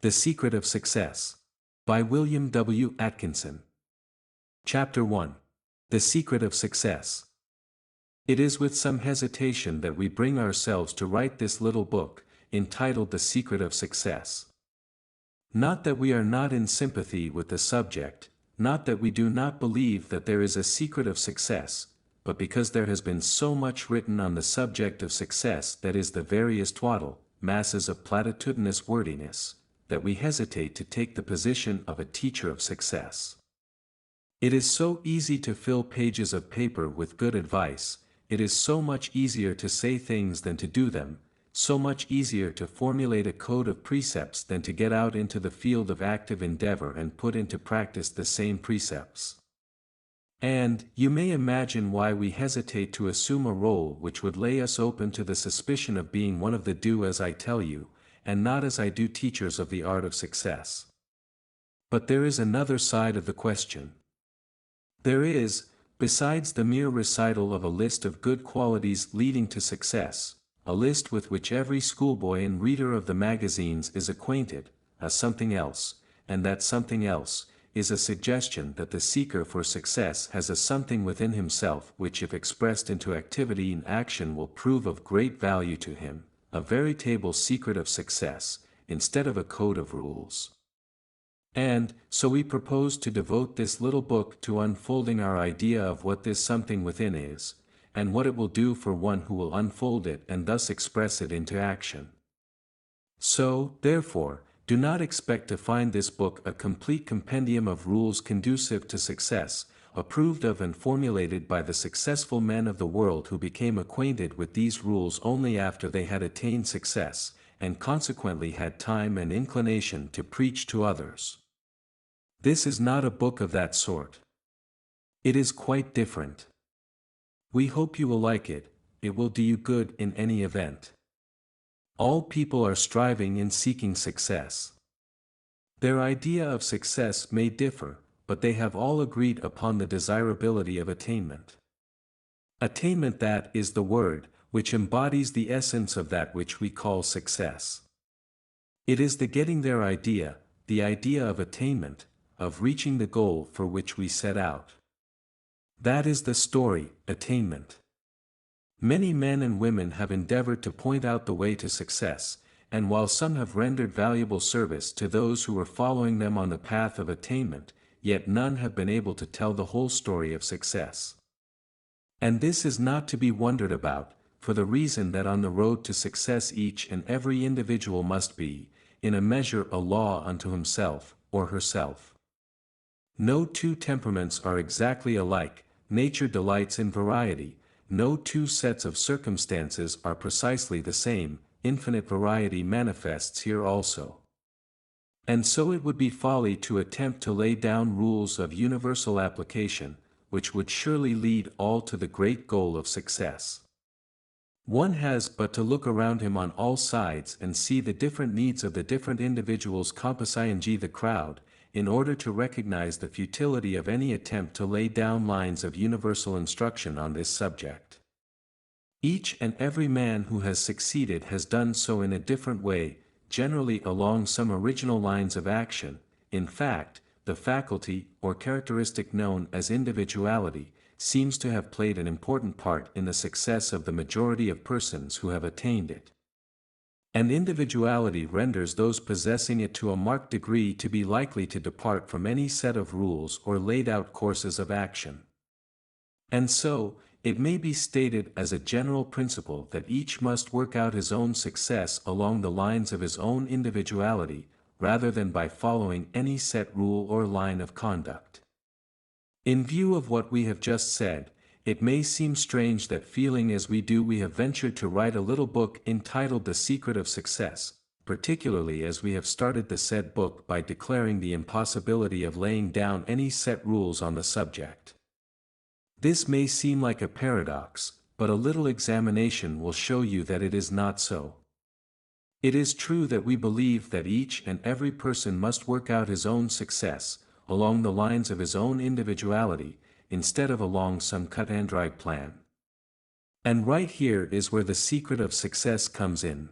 The Secret of Success. By William W. Atkinson. Chapter 1. The Secret of Success. It is with some hesitation that we bring ourselves to write this little book, entitled The Secret of Success. Not that we are not in sympathy with the subject, not that we do not believe that there is a secret of success, but because there has been so much written on the subject of success that is the veriest twaddle, masses of platitudinous wordiness, that we hesitate to take the position of a teacher of success. It is so easy to fill pages of paper with good advice, it is so much easier to say things than to do them, so much easier to formulate a code of precepts than to get out into the field of active endeavor and put into practice the same precepts. And, you may imagine why we hesitate to assume a role which would lay us open to the suspicion of being one of the do as I tell you, and not as I do teachers of the art of success. But there is another side of the question. There is, besides the mere recital of a list of good qualities leading to success, a list with which every schoolboy and reader of the magazines is acquainted, a something else, and that something else, is a suggestion that the seeker for success has a something within himself which if expressed into activity and action will prove of great value to him, a veritable secret of success, instead of a code of rules. And, so we propose to devote this little book to unfolding our idea of what this something within is, and what it will do for one who will unfold it and thus express it into action. So, therefore, do not expect to find this book a complete compendium of rules conducive to success, approved of and formulated by the successful men of the world who became acquainted with these rules only after they had attained success, and consequently had time and inclination to preach to others. This is not a book of that sort. It is quite different. We hope you will like it, it will do you good in any event. All people are striving in seeking success. Their idea of success may differ, but they have all agreed upon the desirability of attainment. Attainment, that is the word, which embodies the essence of that which we call success. It is the getting there idea, the idea of attainment, of reaching the goal for which we set out. That is the story, attainment. Many men and women have endeavored to point out the way to success, and while some have rendered valuable service to those who were following them on the path of attainment, yet none have been able to tell the whole story of success. And this is not to be wondered about, for the reason that on the road to success each and every individual must be, in a measure, a law unto himself, or herself. No two temperaments are exactly alike, nature delights in variety, no two sets of circumstances are precisely the same, infinite variety manifests here also. And so it would be folly to attempt to lay down rules of universal application, which would surely lead all to the great goal of success. One has but to look around him on all sides and see the different needs of the different individuals compassing the crowd, in order to recognize the futility of any attempt to lay down lines of universal instruction on this subject. Each and every man who has succeeded has done so in a different way, generally along some original lines of action. In fact, the faculty or characteristic known as individuality seems to have played an important part in the success of the majority of persons who have attained it. And individuality renders those possessing it to a marked degree to be likely to depart from any set of rules or laid out courses of action. And so, it may be stated as a general principle that each must work out his own success along the lines of his own individuality, rather than by following any set rule or line of conduct. In view of what we have just said, it may seem strange that feeling as we do we have ventured to write a little book entitled The Secret of Success, particularly as we have started the said book by declaring the impossibility of laying down any set rules on the subject. This may seem like a paradox, but a little examination will show you that it is not so. It is true that we believe that each and every person must work out his own success, along the lines of his own individuality, instead of along some cut and dried plan. And right here is where the secret of success comes in.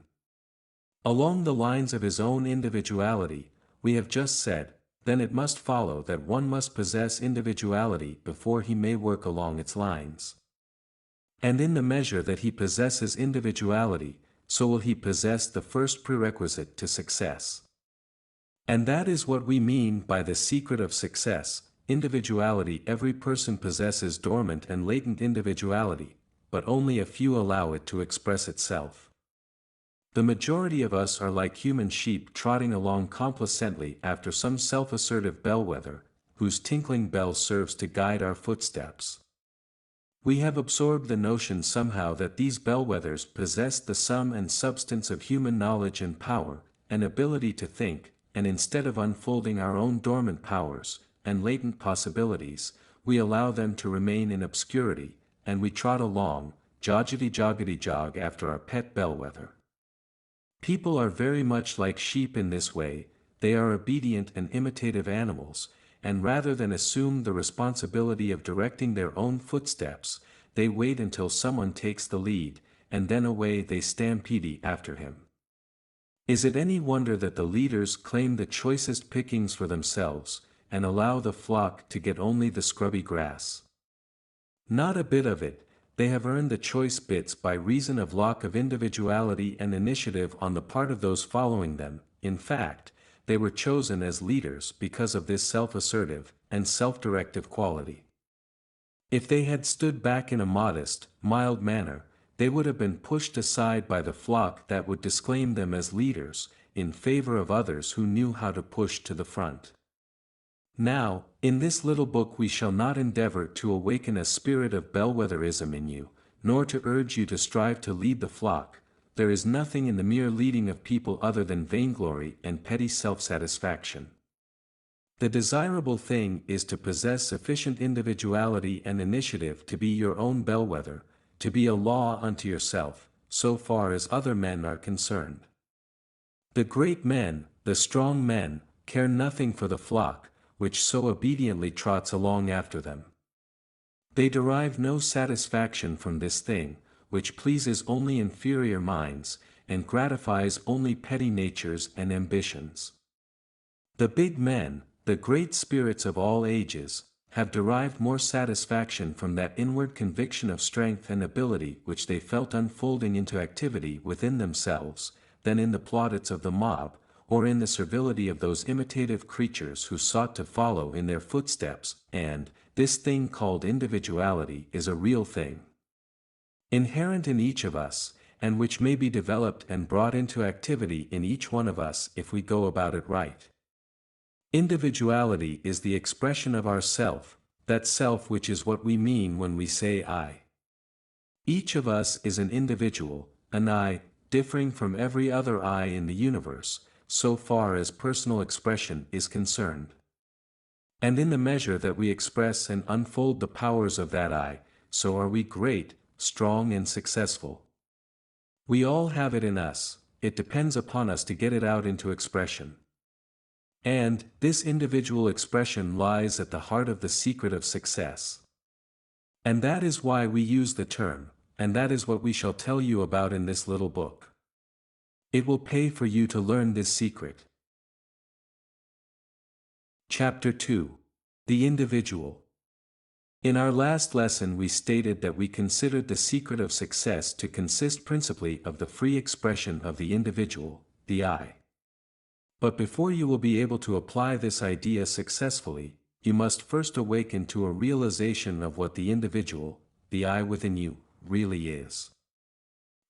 Along the lines of his own individuality, we have just said, then it must follow that one must possess individuality before he may work along its lines. And in the measure that he possesses individuality, so will he possess the first prerequisite to success. And that is what we mean by the secret of success, individuality. Every person possesses dormant and latent individuality, but only a few allow it to express itself. The majority of us are like human sheep trotting along complacently after some self-assertive bellwether, whose tinkling bell serves to guide our footsteps. We have absorbed the notion somehow that these bellwethers possess the sum and substance of human knowledge and power, an ability to think, and instead of unfolding our own dormant powers and latent possibilities, we allow them to remain in obscurity, and we trot along, joggity jog after our pet bellwether. People are very much like sheep in this way. They are obedient and imitative animals, and rather than assume the responsibility of directing their own footsteps, they wait until someone takes the lead, and then away they stampede after him. Is it any wonder that the leaders claim the choicest pickings for themselves, and allow the flock to get only the scrubby grass? Not a bit of it. They have earned the choice bits by reason of lack of individuality and initiative on the part of those following them. In fact, they were chosen as leaders because of this self-assertive and self-directive quality. If they had stood back in a modest, mild manner, they would have been pushed aside by the flock that would disclaim them as leaders, in favor of others who knew how to push to the front. Now, in this little book we shall not endeavor to awaken a spirit of bellwetherism in you, nor to urge you to strive to lead the flock. There is nothing in the mere leading of people other than vainglory and petty self-satisfaction. The desirable thing is to possess sufficient individuality and initiative to be your own bellwether, to be a law unto yourself, so far as other men are concerned. The great men, the strong men, care nothing for the flock, which so obediently trots along after them. They derive no satisfaction from this thing, which pleases only inferior minds, and gratifies only petty natures and ambitions. The big men, the great spirits of all ages, have derived more satisfaction from that inward conviction of strength and ability which they felt unfolding into activity within themselves, than in the plaudits of the mob, or in the servility of those imitative creatures who sought to follow in their footsteps. And this thing called individuality is a real thing, inherent in each of us, and which may be developed and brought into activity in each one of us if we go about it right. Individuality is the expression of our self, that self which is what we mean when we say I. Each of us is an individual, an I, differing from every other I in the universe, so far as personal expression is concerned. And in the measure that we express and unfold the powers of that I, so are we great, strong and successful. We all have it in us, it depends upon us to get it out into expression. And this individual expression lies at the heart of the secret of success. And that is why we use the term, and that is what we shall tell you about in this little book. It will pay for you to learn this secret. Chapter 2. The Individual. In our last lesson we stated that we considered the secret of success to consist principally of the free expression of the individual, the I. But before you will be able to apply this idea successfully, you must first awaken to a realization of what the individual, the I within you, really is.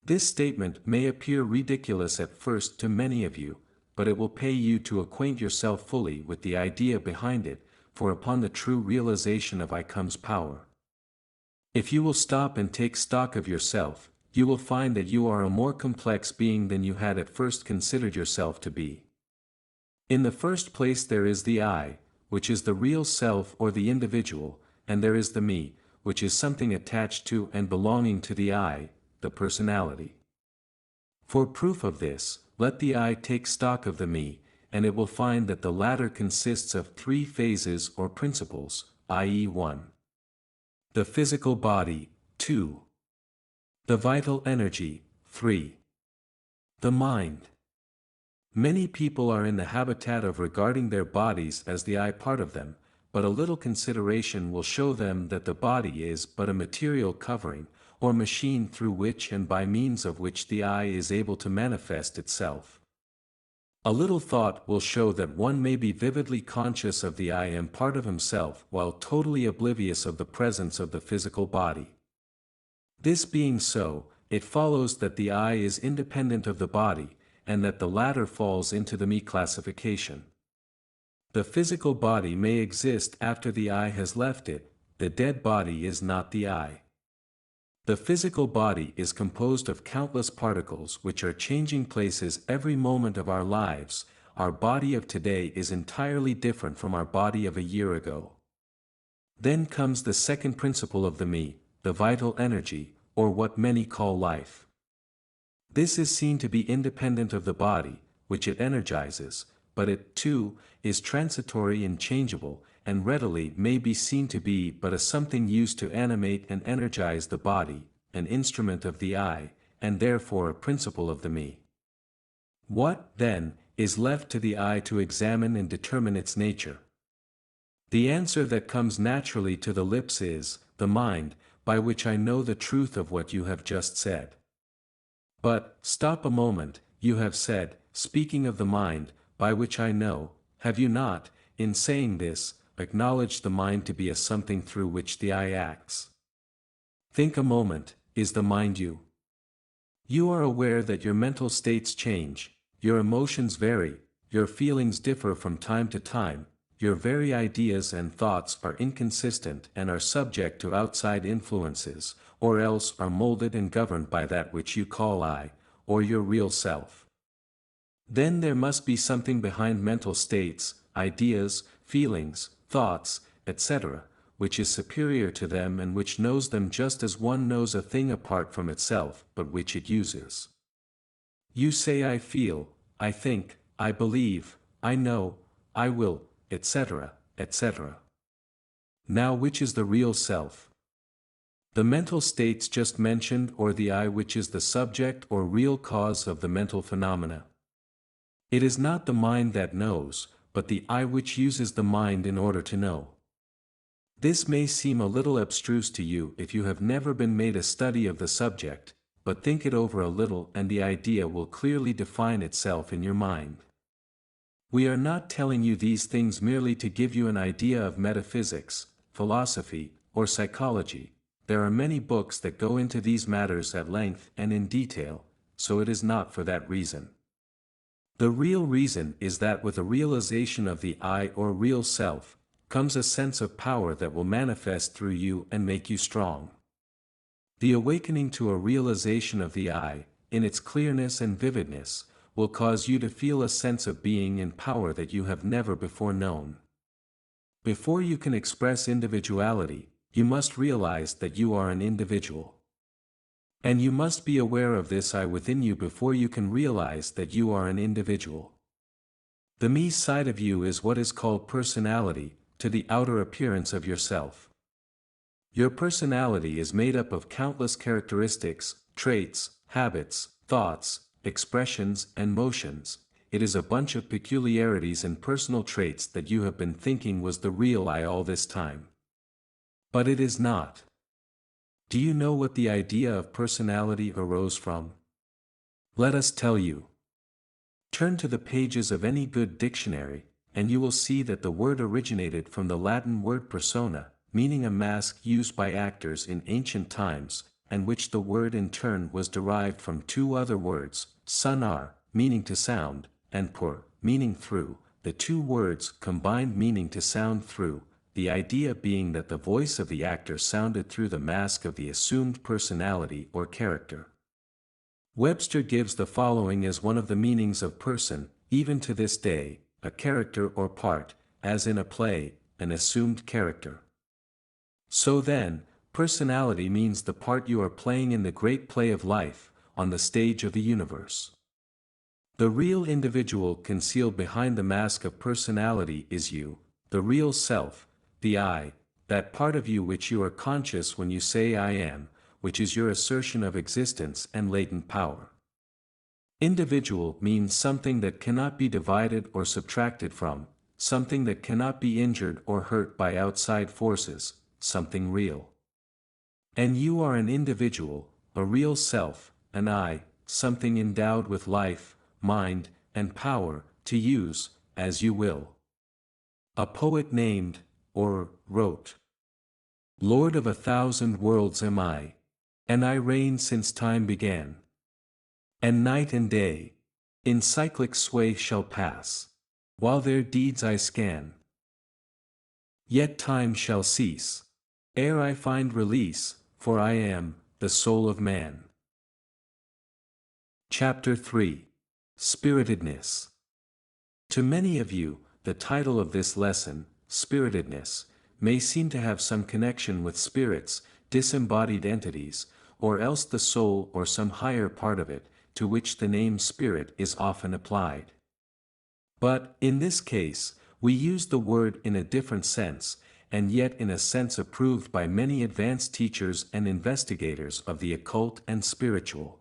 This statement may appear ridiculous at first to many of you, but it will pay you to acquaint yourself fully with the idea behind it, for upon the true realization of I comes power. If you will stop and take stock of yourself, you will find that you are a more complex being than you had at first considered yourself to be. In the first place there is the I, which is the real self or the individual, and there is the me, which is something attached to and belonging to the I, the personality. For proof of this, let the I take stock of the me, and it will find that the latter consists of three phases or principles, i.e. 1. The physical body, 2. The vital energy, 3. The mind, Many people are in the habitat of regarding their bodies as the I part of them, but a little consideration will show them that the body is but a material covering, or machine through which and by means of which the I is able to manifest itself. A little thought will show that one may be vividly conscious of the I am part of himself while totally oblivious of the presence of the physical body. This being so, it follows that the I is independent of the body, and that the latter falls into the me classification. The physical body may exist after the I has left it, the dead body is not the I. The physical body is composed of countless particles which are changing places every moment of our lives. Our body of today is entirely different from our body of a year ago. Then comes the second principle of the me, the vital energy, or what many call life. This is seen to be independent of the body, which it energizes, but it, too, is transitory and changeable, and readily may be seen to be but a something used to animate and energize the body, an instrument of the I, and therefore a principle of the me. What, then, is left to the I to examine and determine its nature? The answer that comes naturally to the lips is, the mind, by which I know the truth of what you have just said. But, stop a moment, you have said, speaking of the mind, by which I know, have you not, in saying this, acknowledged the mind to be a something through which the I acts? Think a moment, is the mind you? You are aware that your mental states change, your emotions vary, your feelings differ from time to time, your very ideas and thoughts are inconsistent and are subject to outside influences, or else are molded and governed by that which you call I, or your real self. Then there must be something behind mental states, ideas, feelings, thoughts, etc., which is superior to them and which knows them just as one knows a thing apart from itself, but which it uses. You say I feel, I think, I believe, I know, I will, etc., etc. Now which is the real self? The mental states just mentioned, or the I which is the subject or real cause of the mental phenomena? It is not the mind that knows, but the I which uses the mind in order to know. This may seem a little abstruse to you if you have never been made a study of the subject, but think it over a little and the idea will clearly define itself in your mind. We are not telling you these things merely to give you an idea of metaphysics, philosophy, or psychology. There are many books that go into these matters at length and in detail, so it is not for that reason. The real reason is that with a realization of the I or real self, comes a sense of power that will manifest through you and make you strong. The awakening to a realization of the I, in its clearness and vividness, will cause you to feel a sense of being and power that you have never before known. Before you can express individuality, you must realize that you are an individual. And you must be aware of this I within you before you can realize that you are an individual. The me side of you is what is called personality, to the outer appearance of yourself. Your personality is made up of countless characteristics, traits, habits, thoughts, expressions, and motions. It is a bunch of peculiarities and personal traits that you have been thinking was the real I all this time. But it is not. Do you know what the idea of personality arose from? Let us tell you. Turn to the pages of any good dictionary, and you will see that the word originated from the Latin word persona, meaning a mask used by actors in ancient times, and which the word in turn was derived from two other words, sonar, meaning to sound, and por, meaning through, the two words combined meaning to sound through, the idea being that the voice of the actor sounded through the mask of the assumed personality or character. Webster gives the following as one of the meanings of person, even to this day, a character or part, as in a play, an assumed character. So then, personality means the part you are playing in the great play of life, on the stage of the universe. The real individual concealed behind the mask of personality is you, the real self, the I, that part of you which you are conscious when you say I am, which is your assertion of existence and latent power. Individual means something that cannot be divided or subtracted from, something that cannot be injured or hurt by outside forces, something real. And you are an individual, a real self, an I, something endowed with life, mind, and power, to use, as you will. A poet named, or wrote, "Lord of 1,000 worlds am I, and I reign since time began. And night and day, in cyclic sway shall pass, while their deeds I scan. Yet time shall cease, ere I find release, for I am, the soul of man." Chapter 3. Spiritedness. To many of you, the title of this lesson, Spiritedness, may seem to have some connection with spirits, disembodied entities, or else the soul or some higher part of it, to which the name spirit is often applied. But, in this case, we use the word in a different sense, and yet in a sense approved by many advanced teachers and investigators of the occult and spiritual.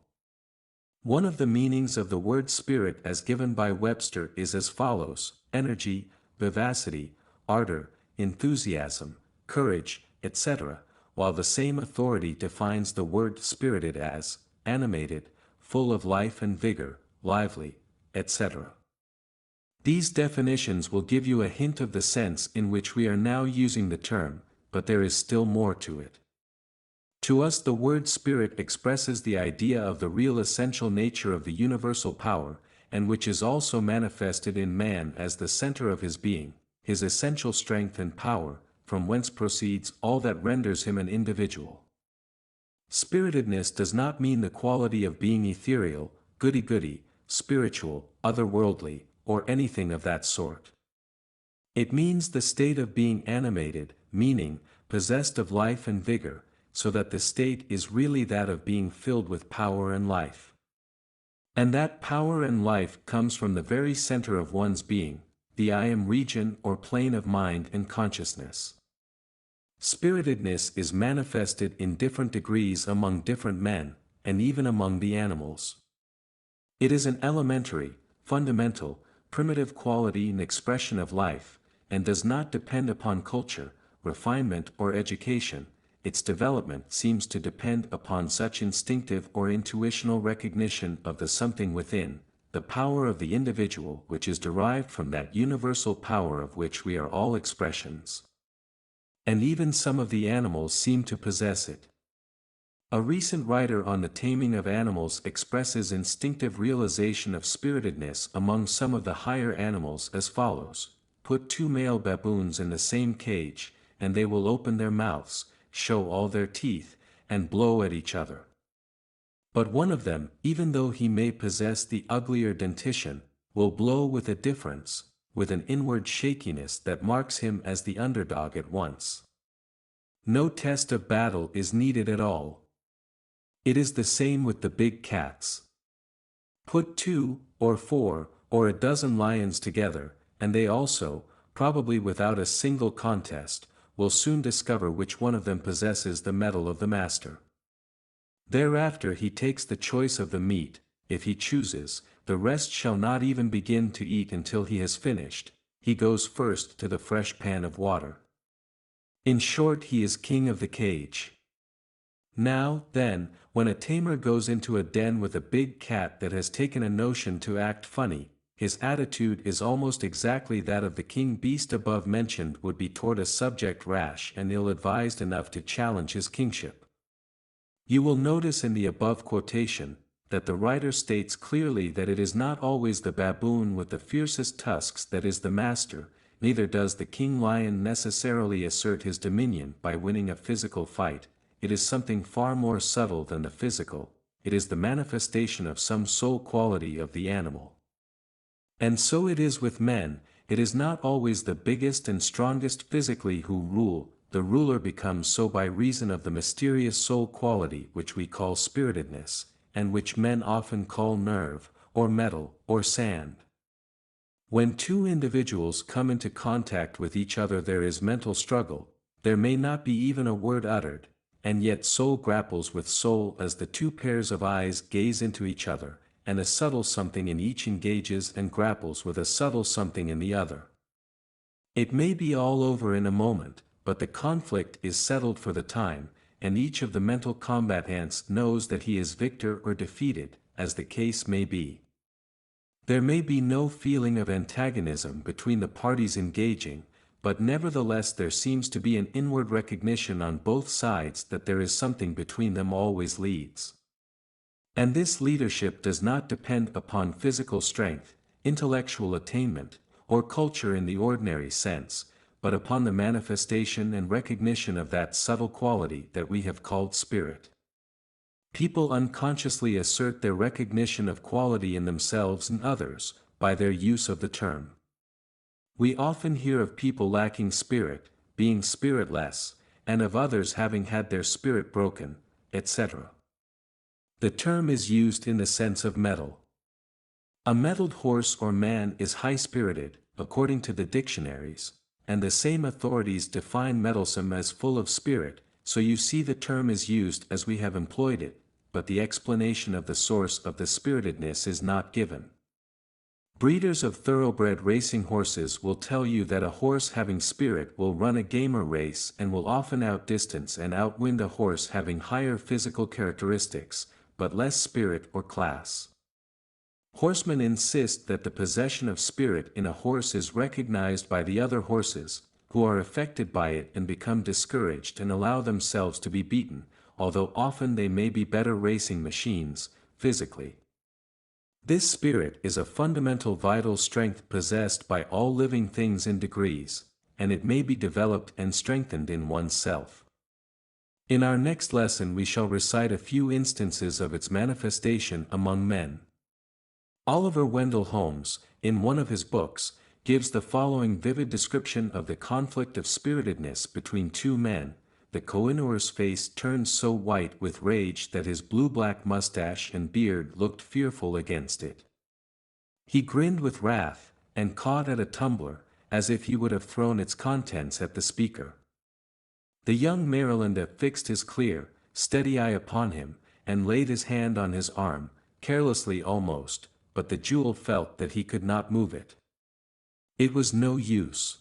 One of the meanings of the word spirit as given by Webster is as follows: energy, vivacity, ardor, enthusiasm, courage, etc., while the same authority defines the word spirited as animated, full of life and vigor, lively, etc. These definitions will give you a hint of the sense in which we are now using the term, but there is still more to it. To us the word spirit expresses the idea of the real essential nature of the universal power, and which is also manifested in man as the center of his being, his essential strength and power, from whence proceeds all that renders him an individual. Spiritedness does not mean the quality of being ethereal, goody-goody, spiritual, otherworldly, or anything of that sort. It means the state of being animated, meaning, possessed of life and vigor, so that the state is really that of being filled with power and life. And that power and life comes from the very center of one's being, the I am region or plane of mind and consciousness. Spiritedness is manifested in different degrees among different men, and even among the animals. It is an elementary, fundamental, primitive quality and expression of life, and does not depend upon culture, refinement or education. Its development seems to depend upon such instinctive or intuitional recognition of the something within, the power of the individual which is derived from that universal power of which we are all expressions. And even some of the animals seem to possess it. A recent writer on the taming of animals expresses instinctive realization of spiritedness among some of the higher animals as follows: "Put 2 male baboons in the same cage, and they will open their mouths, show all their teeth, and blow at each other. But one of them, even though he may possess the uglier dentition, will blow with a difference, with an inward shakiness that marks him as the underdog at once. No test of battle is needed at all. It is the same with the big cats. Put 2, or 4, or a dozen lions together, and they also, probably without a single contest, will soon discover which one of them possesses the mettle of the master. Thereafter he takes the choice of the meat, if he chooses, the rest shall not even begin to eat until he has finished, he goes first to the fresh pan of water. In short, he is king of the cage. Now, then, when a tamer goes into a den with a big cat that has taken a notion to act funny, his attitude is almost exactly that of the king beast above mentioned would be toward a subject rash and ill-advised enough to challenge his kingship. You will notice in the above quotation, that the writer states clearly that it is not always the baboon with the fiercest tusks that is the master, neither does the king lion necessarily assert his dominion by winning a physical fight. It is something far more subtle than the physical, it is the manifestation of some soul quality of the animal. And so it is with men, it is not always the biggest and strongest physically who rule, the ruler becomes so by reason of the mysterious soul quality which we call spiritedness, and which men often call nerve, or metal, or sand. When two individuals come into contact with each other there is mental struggle, there may not be even a word uttered, and yet soul grapples with soul as the two pairs of eyes gaze into each other, and a subtle something in each engages and grapples with a subtle something in the other. It may be all over in a moment, but the conflict is settled for the time, and each of the mental combatants knows that he is victor or defeated, as the case may be. There may be no feeling of antagonism between the parties engaging, but nevertheless there seems to be an inward recognition on both sides that there is something between them always leads. And this leadership does not depend upon physical strength, intellectual attainment, or culture in the ordinary sense, but upon the manifestation and recognition of that subtle quality that we have called spirit. People unconsciously assert their recognition of quality in themselves and others, by their use of the term. We often hear of people lacking spirit, being spiritless, and of others having had their spirit broken, etc. The term is used in the sense of mettle. A mettled horse or man is high-spirited, according to the dictionaries, and the same authorities define mettlesome as full of spirit, so you see the term is used as we have employed it, but the explanation of the source of the spiritedness is not given. Breeders of thoroughbred racing horses will tell you that a horse having spirit will run a gamer race and will often outdistance and outwind a horse having higher physical characteristics, but less spirit or class. Horsemen insist that the possession of spirit in a horse is recognized by the other horses, who are affected by it and become discouraged and allow themselves to be beaten, although often they may be better racing machines, physically. This spirit is a fundamental vital strength possessed by all living things in degrees, and it may be developed and strengthened in oneself. In our next lesson we shall recite a few instances of its manifestation among men. Oliver Wendell Holmes, in one of his books, gives the following vivid description of the conflict of spiritedness between two men. The Kohinoor's face turned so white with rage that his blue-black mustache and beard looked fearful against it. He grinned with wrath, and caught at a tumbler, as if he would have thrown its contents at the speaker. The young Marylanda fixed his clear, steady eye upon him, and laid his hand on his arm, carelessly almost, but the jewel felt that he could not move it. It was no use.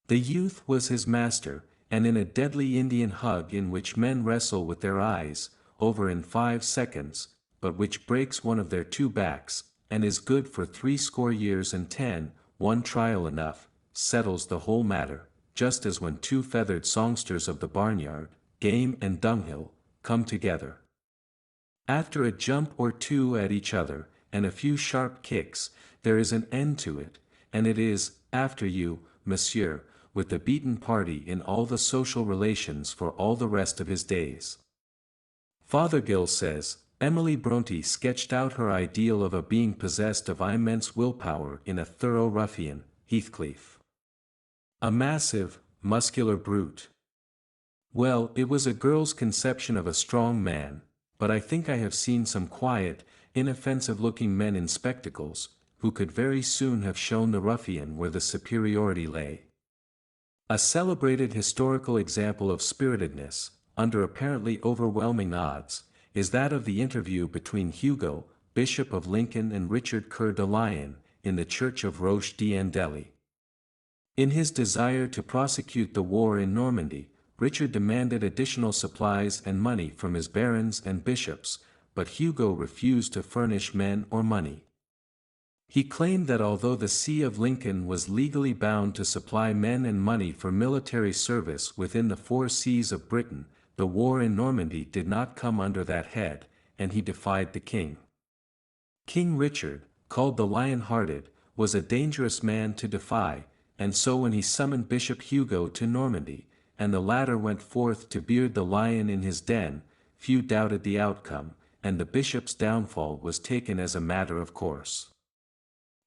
The youth was his master, and in a deadly Indian hug in which men wrestle with their eyes, over in 5 seconds, but which breaks one of their two backs, and is good for 60 years and 10, one trial enough, settles the whole matter, just as when two feathered songsters of the barnyard, game and dunghill, come together. After a jump or two at each other, and a few sharp kicks, there is an end to it, and it is, after you, monsieur, with the beaten party in all the social relations for all the rest of his days. Fothergill says, Emily Bronte sketched out her ideal of a being possessed of immense willpower in a thorough ruffian, Heathcliff. A massive, muscular brute. Well, it was a girl's conception of a strong man, but I think I have seen some quiet, inoffensive-looking men in spectacles, who could very soon have shown the ruffian where the superiority lay. A celebrated historical example of spiritedness, under apparently overwhelming odds, is that of the interview between Hugo, Bishop of Lincoln, and Richard Coeur de Lion, in the church of Roche-d'Andely. In his desire to prosecute the war in Normandy, Richard demanded additional supplies and money from his barons and bishops, but Hugo refused to furnish men or money. He claimed that although the See of Lincoln was legally bound to supply men and money for military service within the 4 seas of Britain, the war in Normandy did not come under that head, and he defied the king. King Richard, called the Lion-Hearted, was a dangerous man to defy, and so when he summoned Bishop Hugo to Normandy, and the latter went forth to beard the lion in his den, few doubted the outcome, and the bishop's downfall was taken as a matter of course.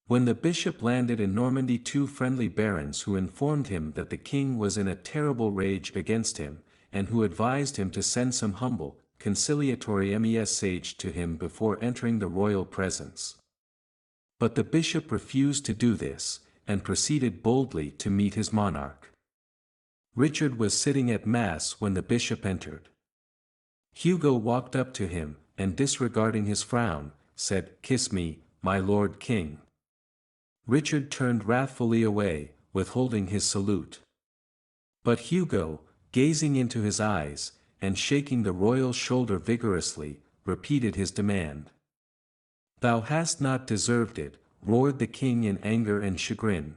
When the bishop landed in Normandy, 2 friendly barons who informed him that the king was in a terrible rage against him, and who advised him to send some humble, conciliatory message to him before entering the royal presence. But the bishop refused to do this, and proceeded boldly to meet his monarch. Richard was sitting at mass when the bishop entered. Hugo walked up to him, and disregarding his frown, said, "Kiss me, my lord king." Richard turned wrathfully away, withholding his salute. But Hugo, gazing into his eyes, and shaking the royal shoulder vigorously, repeated his demand. "Thou hast not deserved it," roared the king in anger and chagrin.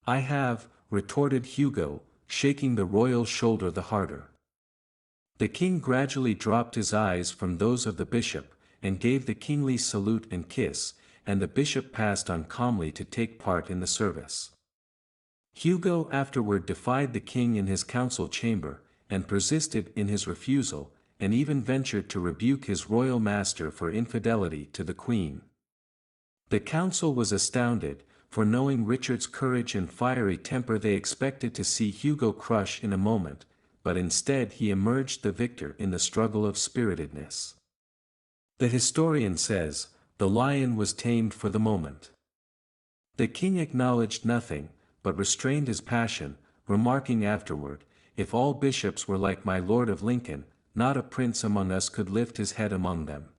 "I have," retorted Hugo, shaking the royal shoulder the harder. The king gradually dropped his eyes from those of the bishop, and gave the kingly salute and kiss, and the bishop passed on calmly to take part in the service. Hugo afterward defied the king in his council chamber, and persisted in his refusal, and even ventured to rebuke his royal master for infidelity to the queen. The council was astounded, for knowing Richard's courage and fiery temper they expected to see Hugo crush in a moment, but instead he emerged the victor in the struggle of spiritedness. The historian says, "The lion was tamed for the moment." The king acknowledged nothing, but restrained his passion, remarking afterward, "If all bishops were like my Lord of Lincoln, not a prince among us could lift his head among them."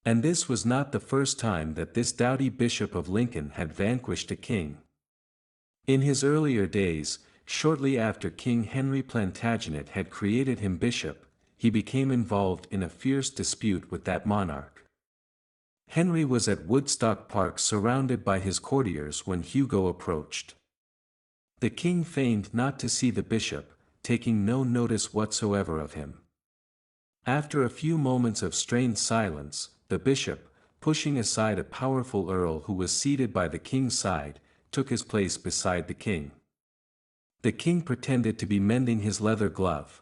And this was not the first time that this doughty Bishop of Lincoln had vanquished a king. In his earlier days, shortly after King Henry Plantagenet had created him bishop, he became involved in a fierce dispute with that monarch. Henry was at Woodstock Park surrounded by his courtiers when Hugo approached. The king feigned not to see the bishop, taking no notice whatsoever of him. After a few moments of strained silence, the bishop, pushing aside a powerful earl who was seated by the king's side, took his place beside the king. The king pretended to be mending his leather glove.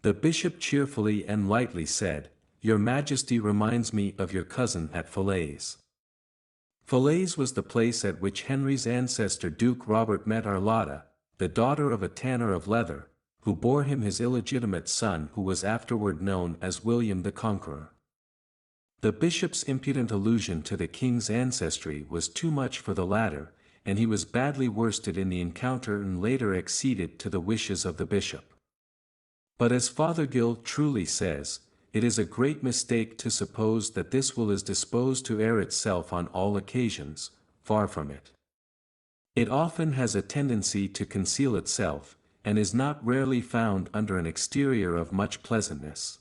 The bishop cheerfully and lightly said, "Your Majesty reminds me of your cousin at Falaise." Falaise was the place at which Henry's ancestor Duke Robert met Arlotta, the daughter of a tanner of leather, who bore him his illegitimate son who was afterward known as William the Conqueror. The bishop's impudent allusion to the king's ancestry was too much for the latter, and he was badly worsted in the encounter and later acceded to the wishes of the bishop. But as Fothergill truly says, it is a great mistake to suppose that this will is disposed to air itself on all occasions, far from it. It often has a tendency to conceal itself, and is not rarely found under an exterior of much pleasantness.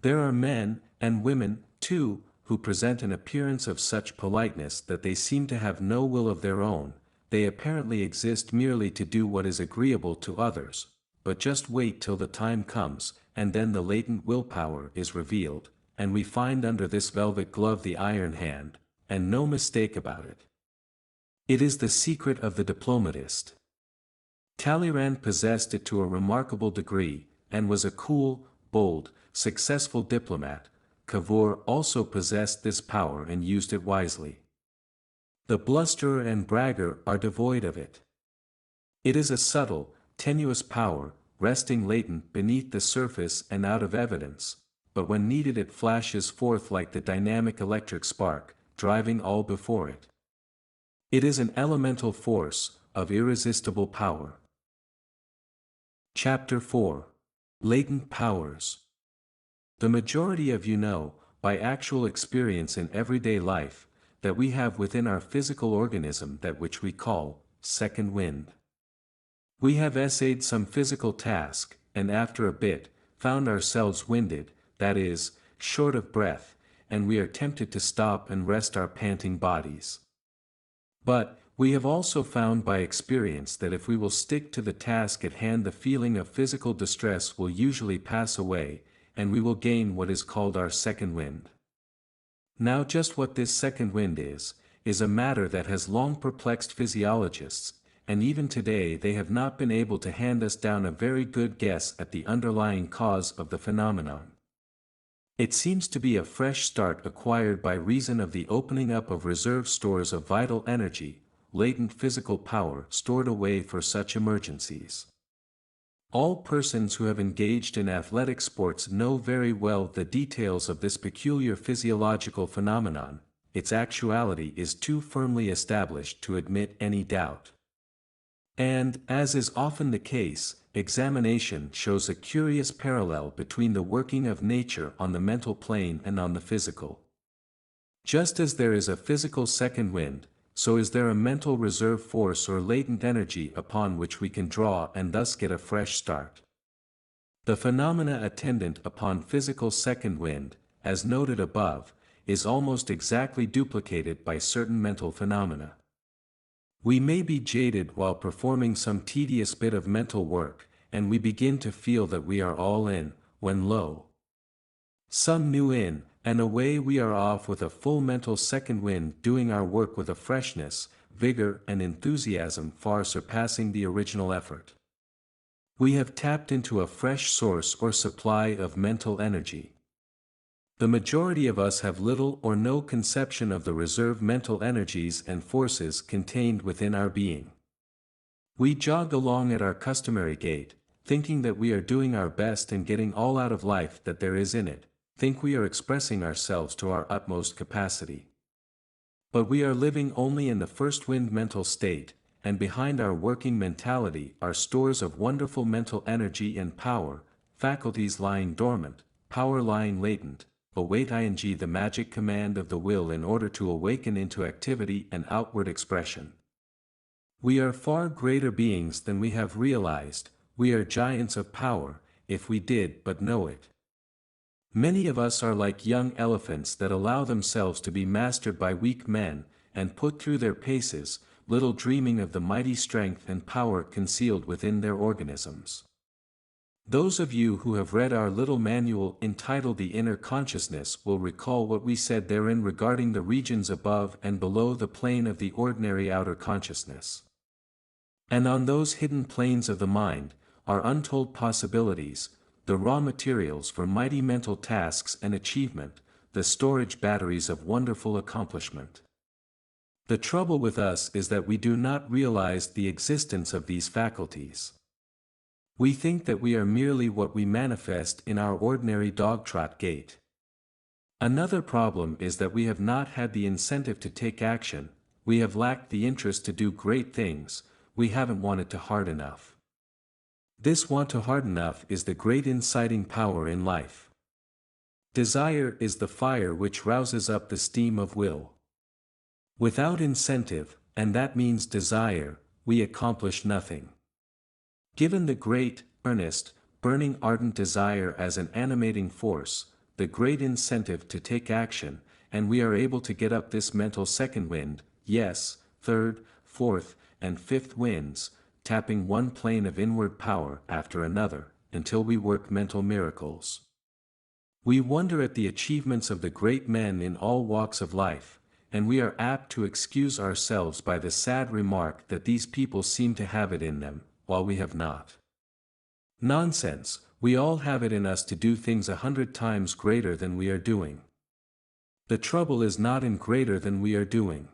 There are men, and women, too, who present an appearance of such politeness that they seem to have no will of their own, they apparently exist merely to do what is agreeable to others, but just wait till the time comes, and then the latent willpower is revealed, and we find under this velvet glove the iron hand, and no mistake about it. It is the secret of the diplomatist. Talleyrand possessed it to a remarkable degree, and was a cool, bold, successful diplomat. Cavour also possessed this power and used it wisely. The blusterer and bragger are devoid of it. It is a subtle, tenuous power, resting latent beneath the surface and out of evidence, but when needed it flashes forth like the dynamic electric spark, driving all before it. It is an elemental force, of irresistible power. Chapter 4. Latent Powers. The majority of you know, by actual experience in everyday life, that we have within our physical organism that which we call second wind. We have essayed some physical task, and after a bit, found ourselves winded, that is, short of breath, and we are tempted to stop and rest our panting bodies. But, we have also found by experience that if we will stick to the task at hand, the feeling of physical distress will usually pass away, and we will gain what is called our second wind. Now just what this second wind is a matter that has long perplexed physiologists, and even today they have not been able to hand us down a very good guess at the underlying cause of the phenomenon. It seems to be a fresh start acquired by reason of the opening up of reserve stores of vital energy, latent physical power stored away for such emergencies. All persons who have engaged in athletic sports know very well the details of this peculiar physiological phenomenon. Its actuality is too firmly established to admit any doubt. And, as is often the case, examination shows a curious parallel between the working of nature on the mental plane and on the physical. Just as there is a physical second wind, so is there a mental reserve force or latent energy upon which we can draw and thus get a fresh start. The phenomena attendant upon physical second wind, as noted above, is almost exactly duplicated by certain mental phenomena. We may be jaded while performing some tedious bit of mental work, and we begin to feel that we are all in, when lo, some new in, and away we are off with a full mental second wind, doing our work with a freshness, vigor and enthusiasm far surpassing the original effort. We have tapped into a fresh source or supply of mental energy. The majority of us have little or no conception of the reserve mental energies and forces contained within our being. We jog along at our customary gait, thinking that we are doing our best and getting all out of life that there is in it, think we are expressing ourselves to our utmost capacity. But we are living only in the first wind mental state, and behind our working mentality are stores of wonderful mental energy and power, faculties lying dormant, power lying latent, await the magic command of the will in order to awaken into activity and outward expression. We are far greater beings than we have realized, we are giants of power, if we did but know it. Many of us are like young elephants that allow themselves to be mastered by weak men, and put through their paces, little dreaming of the mighty strength and power concealed within their organisms. Those of you who have read our little manual entitled The Inner Consciousness will recall what we said therein regarding the regions above and below the plane of the ordinary outer consciousness. And on those hidden planes of the mind, are untold possibilities, the raw materials for mighty mental tasks and achievement, the storage batteries of wonderful accomplishment. The trouble with us is that we do not realize the existence of these faculties. We think that we are merely what we manifest in our ordinary dog-trot gait. Another problem is that we have not had the incentive to take action, we have lacked the interest to do great things, we haven't wanted to hard enough. This want to hard enough is the great inciting power in life. Desire is the fire which rouses up the steam of will. Without incentive, and that means desire, we accomplish nothing. Given the great, earnest, burning ardent desire as an animating force, the great incentive to take action, and we are able to get up this mental second wind, yes, third, fourth, and fifth winds, tapping one plane of inward power after another, until we work mental miracles. We wonder at the achievements of the great men in all walks of life, and we are apt to excuse ourselves by the sad remark that these people seem to have it in them, while we have not. Nonsense, we all have it in us to do things 100 times greater than we are doing. The trouble is not in greater than we are doing.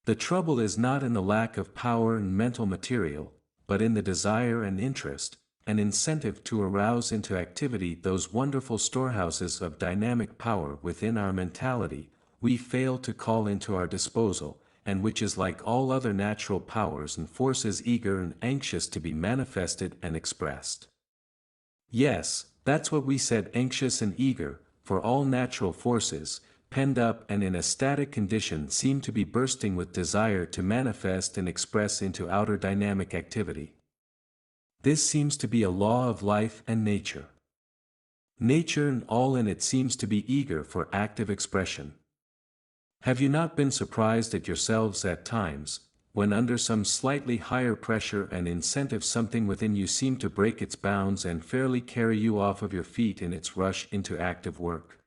The trouble is not in the lack of power and mental material, but in the desire and interest, and incentive to arouse into activity those wonderful storehouses of dynamic power within our mentality, we fail to call into our disposal, and which is like all other natural powers and forces eager and anxious to be manifested and expressed. Yes, that's what we said, anxious and eager, for all natural forces, penned up and in a static condition seem to be bursting with desire to manifest and express into outer dynamic activity. This seems to be a law of life and nature. Nature and all in it seems to be eager for active expression. Have you not been surprised at yourselves at times, when under some slightly higher pressure and incentive something within you seemed to break its bounds and fairly carry you off of your feet in its rush into active work?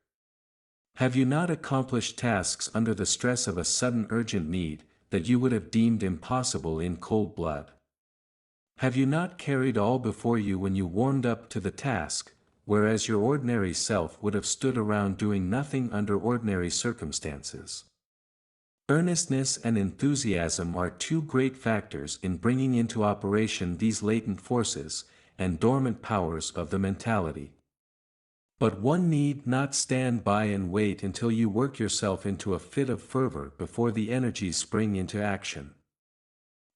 Have you not accomplished tasks under the stress of a sudden urgent need, that you would have deemed impossible in cold blood? Have you not carried all before you when you warmed up to the task, whereas your ordinary self would have stood around doing nothing under ordinary circumstances? Earnestness and enthusiasm are two great factors in bringing into operation these latent forces, and dormant powers of the mentality. But one need not stand by and wait until you work yourself into a fit of fervor before the energies spring into action.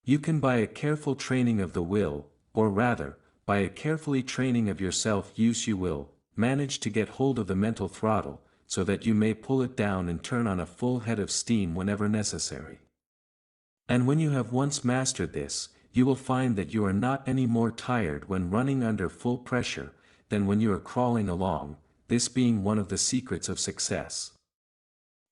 You can by a careful training of the will, or rather, by a carefully training of yourself you will, manage to get hold of the mental throttle, so that you may pull it down and turn on a full head of steam whenever necessary. And when you have once mastered this, you will find that you are not any more tired when running under full pressure, than when you are crawling along, this being one of the secrets of success.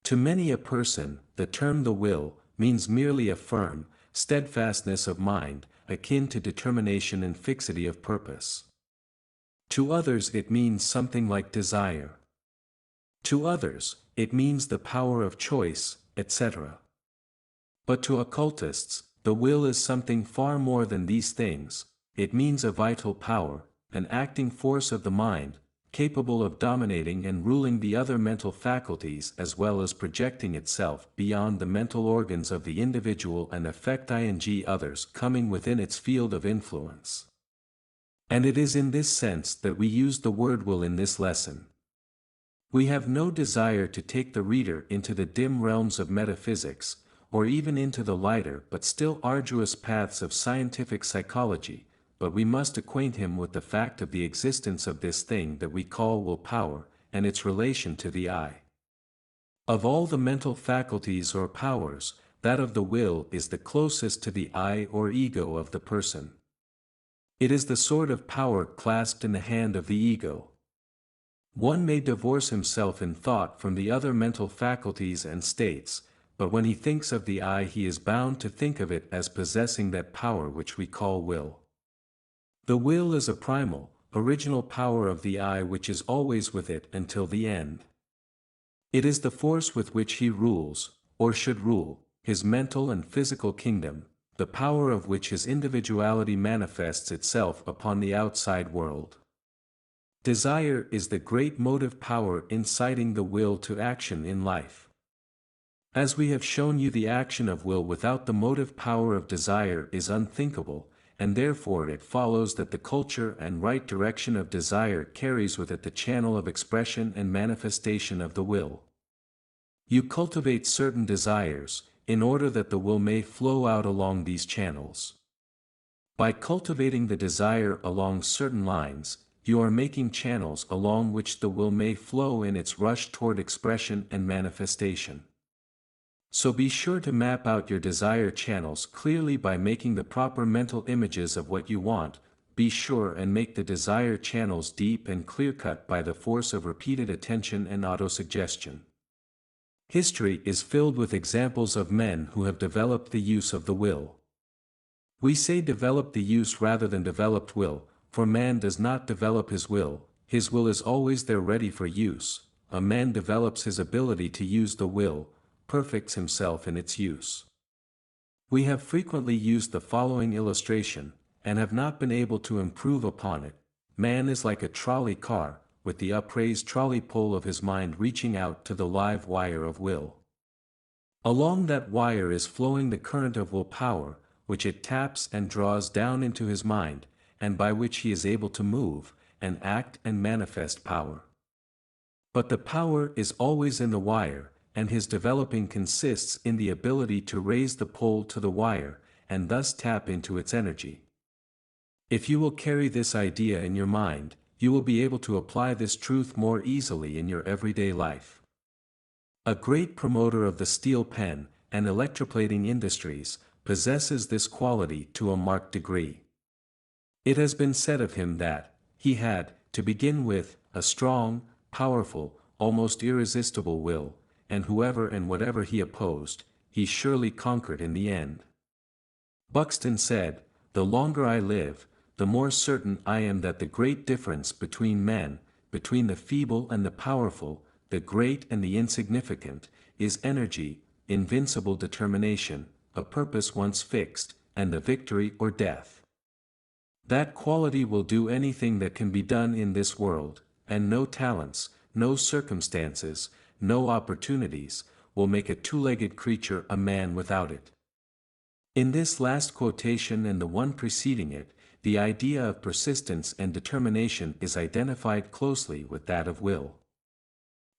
To many a person, the term the will, means merely a firm, steadfastness of mind, akin to determination and fixity of purpose. To others it means something like desire. To others, it means the power of choice, etc. But to occultists, the will is something far more than these things. It means a vital power, an acting force of the mind, capable of dominating and ruling the other mental faculties as well as projecting itself beyond the mental organs of the individual and affect others coming within its field of influence. And it is in this sense that we use the word will in this lesson. We have no desire to take the reader into the dim realms of metaphysics, or even into the lighter but still arduous paths of scientific psychology, but we must acquaint him with the fact of the existence of this thing that we call willpower, and its relation to the I. Of all the mental faculties or powers, that of the will is the closest to the I or ego of the person. It is the sort of power clasped in the hand of the ego. One may divorce himself in thought from the other mental faculties and states, but when he thinks of the I he is bound to think of it as possessing that power which we call will. The will is a primal, original power of the I which is always with it until the end. It is the force with which he rules, or should rule, his mental and physical kingdom, the power of which his individuality manifests itself upon the outside world. Desire is the great motive power inciting the will to action in life. As we have shown you, the action of will without the motive power of desire is unthinkable, and therefore it follows that the culture and right direction of desire carries with it the channel of expression and manifestation of the will. You cultivate certain desires, in order that the will may flow out along these channels. By cultivating the desire along certain lines, you are making channels along which the will may flow in its rush toward expression and manifestation. So be sure to map out your desire channels clearly by making the proper mental images of what you want. Be sure and make the desire channels deep and clear-cut by the force of repeated attention and autosuggestion. History is filled with examples of men who have developed the use of the will. We say developed the use rather than developed will, for man does not develop his will is always there ready for use. A man develops his ability to use the will, perfects himself in its use. We have frequently used the following illustration, and have not been able to improve upon it. Man is like a trolley car, with the upraised trolley pole of his mind reaching out to the live wire of will. Along that wire is flowing the current of will power, which it taps and draws down into his mind, and by which he is able to move, and act and manifest power. But the power is always in the wire, and his developing consists in the ability to raise the pole to the wire, and thus tap into its energy. If you will carry this idea in your mind, you will be able to apply this truth more easily in your everyday life. A great promoter of the steel pen and electroplating industries possesses this quality to a marked degree. It has been said of him that he had, to begin with, a strong, powerful, almost irresistible will, and whoever and whatever he opposed, he surely conquered in the end. Buxton said, "The longer I live, the more certain I am that the great difference between men, between the feeble and the powerful, the great and the insignificant, is energy, invincible determination, a purpose once fixed, and the victory or death. That quality will do anything that can be done in this world, and no talents, no circumstances, no opportunities, will make a two-legged creature a man without it." In this last quotation and the one preceding it, the idea of persistence and determination is identified closely with that of will.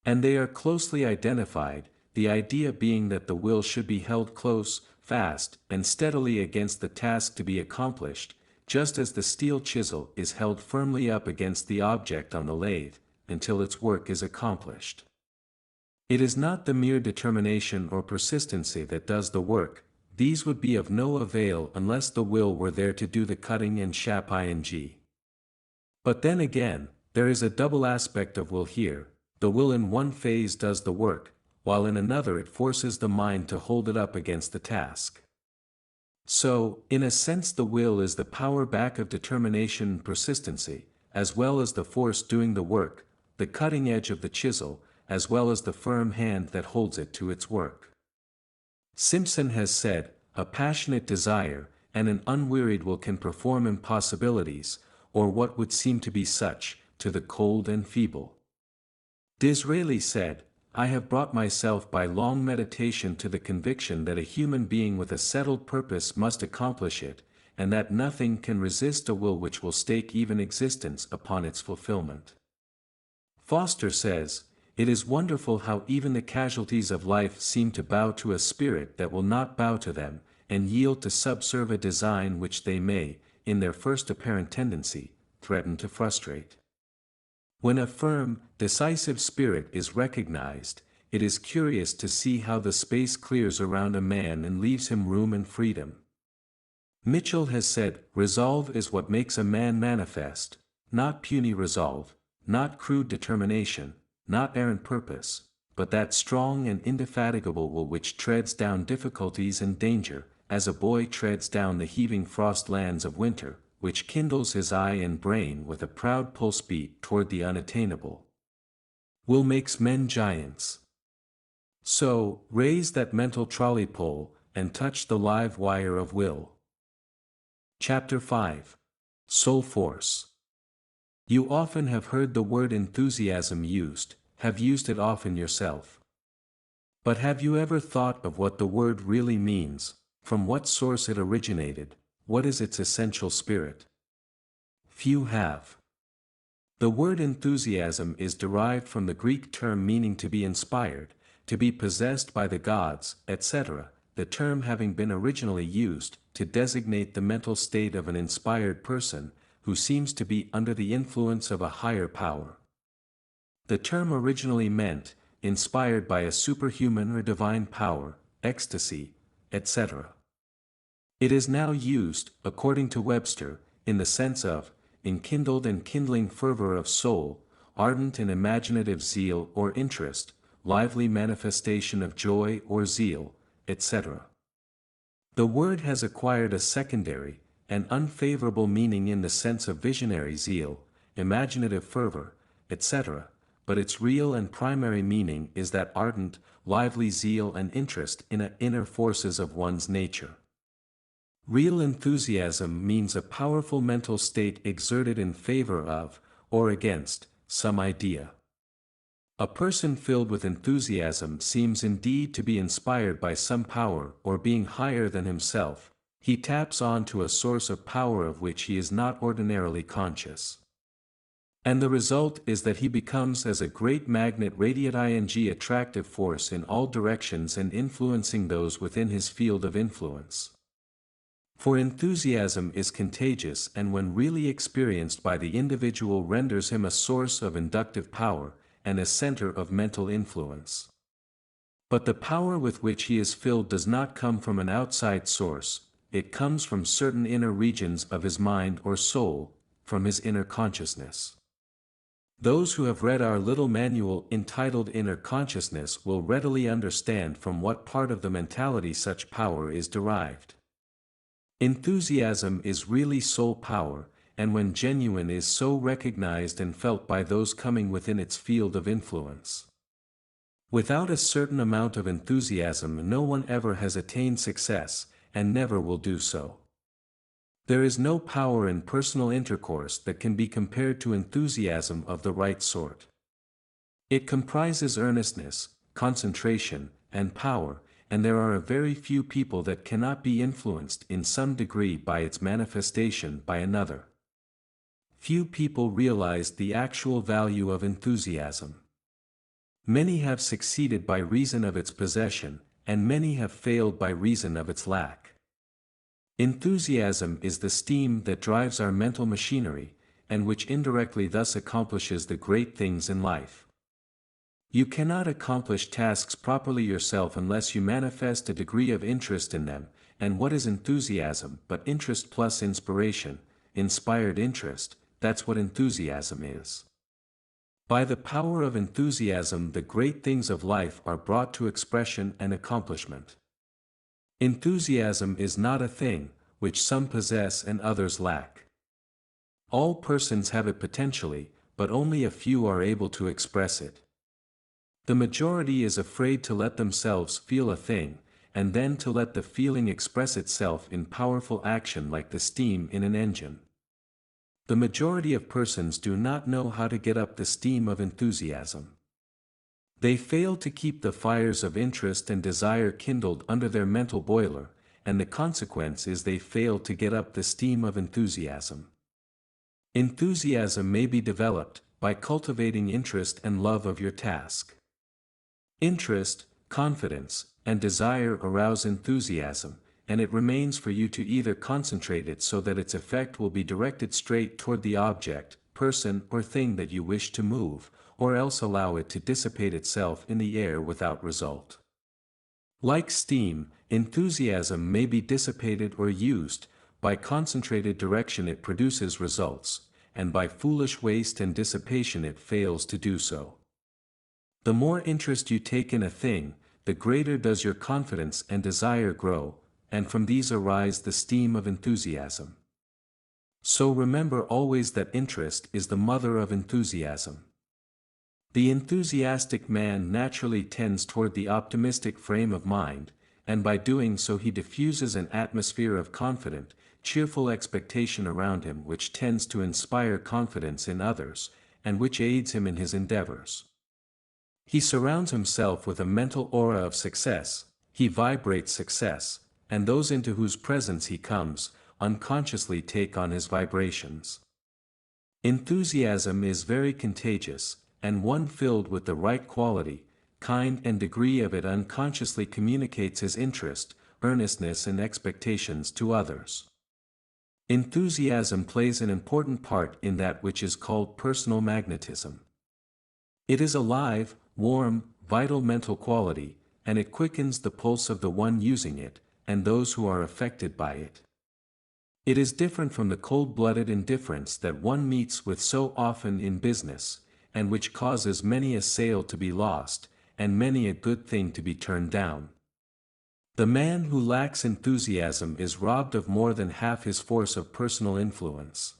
And they are closely identified, the idea being that the will should be held close, fast, and steadily against the task to be accomplished, just as the steel chisel is held firmly up against the object on the lathe, until its work is accomplished. It is not the mere determination or persistency that does the work, these would be of no avail unless the will were there to do the cutting and ing. But then again, there is a double aspect of will here, the will in one phase does the work, while in another it forces the mind to hold it up against the task. So, in a sense the will is the power back of determination and persistency, as well as the force doing the work, the cutting edge of the chisel, as well as the firm hand that holds it to its work. Simpson has said, a passionate desire, and an unwearied will can perform impossibilities, or what would seem to be such, to the cold and feeble. Disraeli said, I have brought myself by long meditation to the conviction that a human being with a settled purpose must accomplish it, and that nothing can resist a will which will stake even existence upon its fulfillment. Foster says, it is wonderful how even the casualties of life seem to bow to a spirit that will not bow to them, and yield to subserve a design which they may, in their first apparent tendency, threaten to frustrate. When a firm, decisive spirit is recognized, it is curious to see how the space clears around a man and leaves him room and freedom. Mitchell has said, resolve is what makes a man manifest, not puny resolve, not crude determination, not errant purpose, but that strong and indefatigable will which treads down difficulties and danger, as a boy treads down the heaving frost lands of winter, which kindles his eye and brain with a proud pulse beat toward the unattainable. Will makes men giants. So, raise that mental trolley pole, and touch the live wire of will. Chapter 5. Soul Force. You often have heard the word enthusiasm used, have used it often yourself. But have you ever thought of what the word really means, from what source it originated, what is its essential spirit? Few have. The word enthusiasm is derived from the Greek term meaning to be inspired, to be possessed by the gods, etc., the term having been originally used to designate the mental state of an inspired person, who seems to be under the influence of a higher power. The term originally meant, inspired by a superhuman or divine power, ecstasy, etc. It is now used, according to Webster, in the sense of, enkindled and kindling fervor of soul, ardent and imaginative zeal or interest, lively manifestation of joy or zeal, etc. The word has acquired a secondary, and unfavorable meaning in the sense of visionary zeal, imaginative fervor, etc., but its real and primary meaning is that ardent, lively zeal and interest in the inner forces of one's nature. Real enthusiasm means a powerful mental state exerted in favor of, or against, some idea. A person filled with enthusiasm seems indeed to be inspired by some power or being higher than himself. He taps on to a source of power of which he is not ordinarily conscious. And the result is that he becomes as a great magnet radiating attractive force in all directions and influencing those within his field of influence. For enthusiasm is contagious and when really experienced by the individual renders him a source of inductive power, and a center of mental influence. But the power with which he is filled does not come from an outside source, it comes from certain inner regions of his mind or soul, from his inner consciousness. Those who have read our little manual entitled Inner Consciousness will readily understand from what part of the mentality such power is derived. Enthusiasm is really soul power, and when genuine is so recognized and felt by those coming within its field of influence. Without a certain amount of enthusiasm no one ever has attained success, and never will do so. There is no power in personal intercourse that can be compared to enthusiasm of the right sort. It comprises earnestness, concentration, and power, and there are a very few people that cannot be influenced in some degree by its manifestation by another. Few people realize the actual value of enthusiasm. Many have succeeded by reason of its possession, and many have failed by reason of its lack. Enthusiasm is the steam that drives our mental machinery, and which indirectly thus accomplishes the great things in life. You cannot accomplish tasks properly yourself unless you manifest a degree of interest in them, and what is enthusiasm but interest plus inspiration, inspired interest, that's what enthusiasm is. By the power of enthusiasm the great things of life are brought to expression and accomplishment. Enthusiasm is not a thing, which some possess and others lack. All persons have it potentially, but only a few are able to express it. The majority is afraid to let themselves feel a thing, and then to let the feeling express itself in powerful action like the steam in an engine. The majority of persons do not know how to get up the steam of enthusiasm. They fail to keep the fires of interest and desire kindled under their mental boiler, and the consequence is they fail to get up the steam of enthusiasm. Enthusiasm may be developed by cultivating interest and love of your task. Interest, confidence, and desire arouse enthusiasm, and it remains for you to either concentrate it so that its effect will be directed straight toward the object, person or thing that you wish to move, or else allow it to dissipate itself in the air without result. Like steam, enthusiasm may be dissipated or used. By concentrated direction it produces results, and by foolish waste and dissipation it fails to do so. The more interest you take in a thing, the greater does your confidence and desire grow, and from these arise the steam of enthusiasm. So remember always that interest is the mother of enthusiasm. The enthusiastic man naturally tends toward the optimistic frame of mind, and by doing so he diffuses an atmosphere of confident, cheerful expectation around him which tends to inspire confidence in others, and which aids him in his endeavors. He surrounds himself with a mental aura of success, he vibrates success, and those into whose presence he comes, unconsciously take on his vibrations. Enthusiasm is very contagious, and one filled with the right quality, kind and degree of it unconsciously communicates his interest, earnestness and expectations to others. Enthusiasm plays an important part in that which is called personal magnetism. It is a live, warm, vital mental quality, and it quickens the pulse of the one using it, and those who are affected by it. It is different from the cold-blooded indifference that one meets with so often in business, and which causes many a sale to be lost, and many a good thing to be turned down. The man who lacks enthusiasm is robbed of more than half his force of personal influence.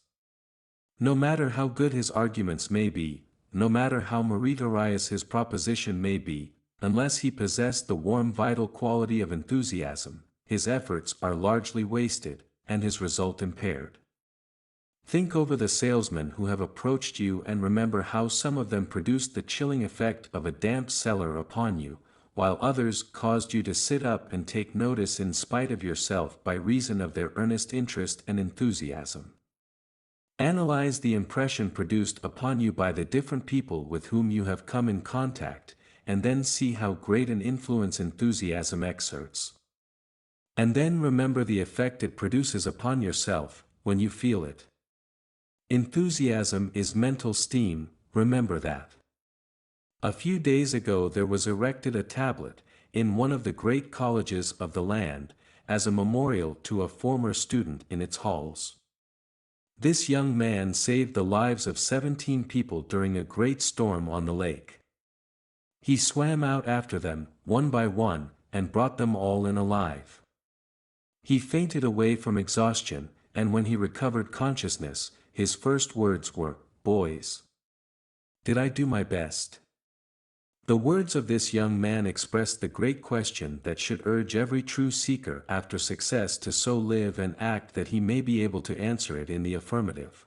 No matter how good his arguments may be, no matter how meritorious his proposition may be, unless he possess the warm vital quality of enthusiasm, his efforts are largely wasted, and his result impaired. Think over the salesmen who have approached you and remember how some of them produced the chilling effect of a damp cellar upon you, while others caused you to sit up and take notice in spite of yourself by reason of their earnest interest and enthusiasm. Analyze the impression produced upon you by the different people with whom you have come in contact, and then see how great an influence enthusiasm exerts. And then remember the effect it produces upon yourself, when you feel it. Enthusiasm is mental steam, remember that. A few days ago there was erected a tablet, in one of the great colleges of the land, as a memorial to a former student in its halls. This young man saved the lives of 17 people during a great storm on the lake. He swam out after them, one by one, and brought them all in alive. He fainted away from exhaustion, and when he recovered consciousness, his first words were, "Boys, did I do my best?" The words of this young man expressed the great question that should urge every true seeker after success to so live and act that he may be able to answer it in the affirmative.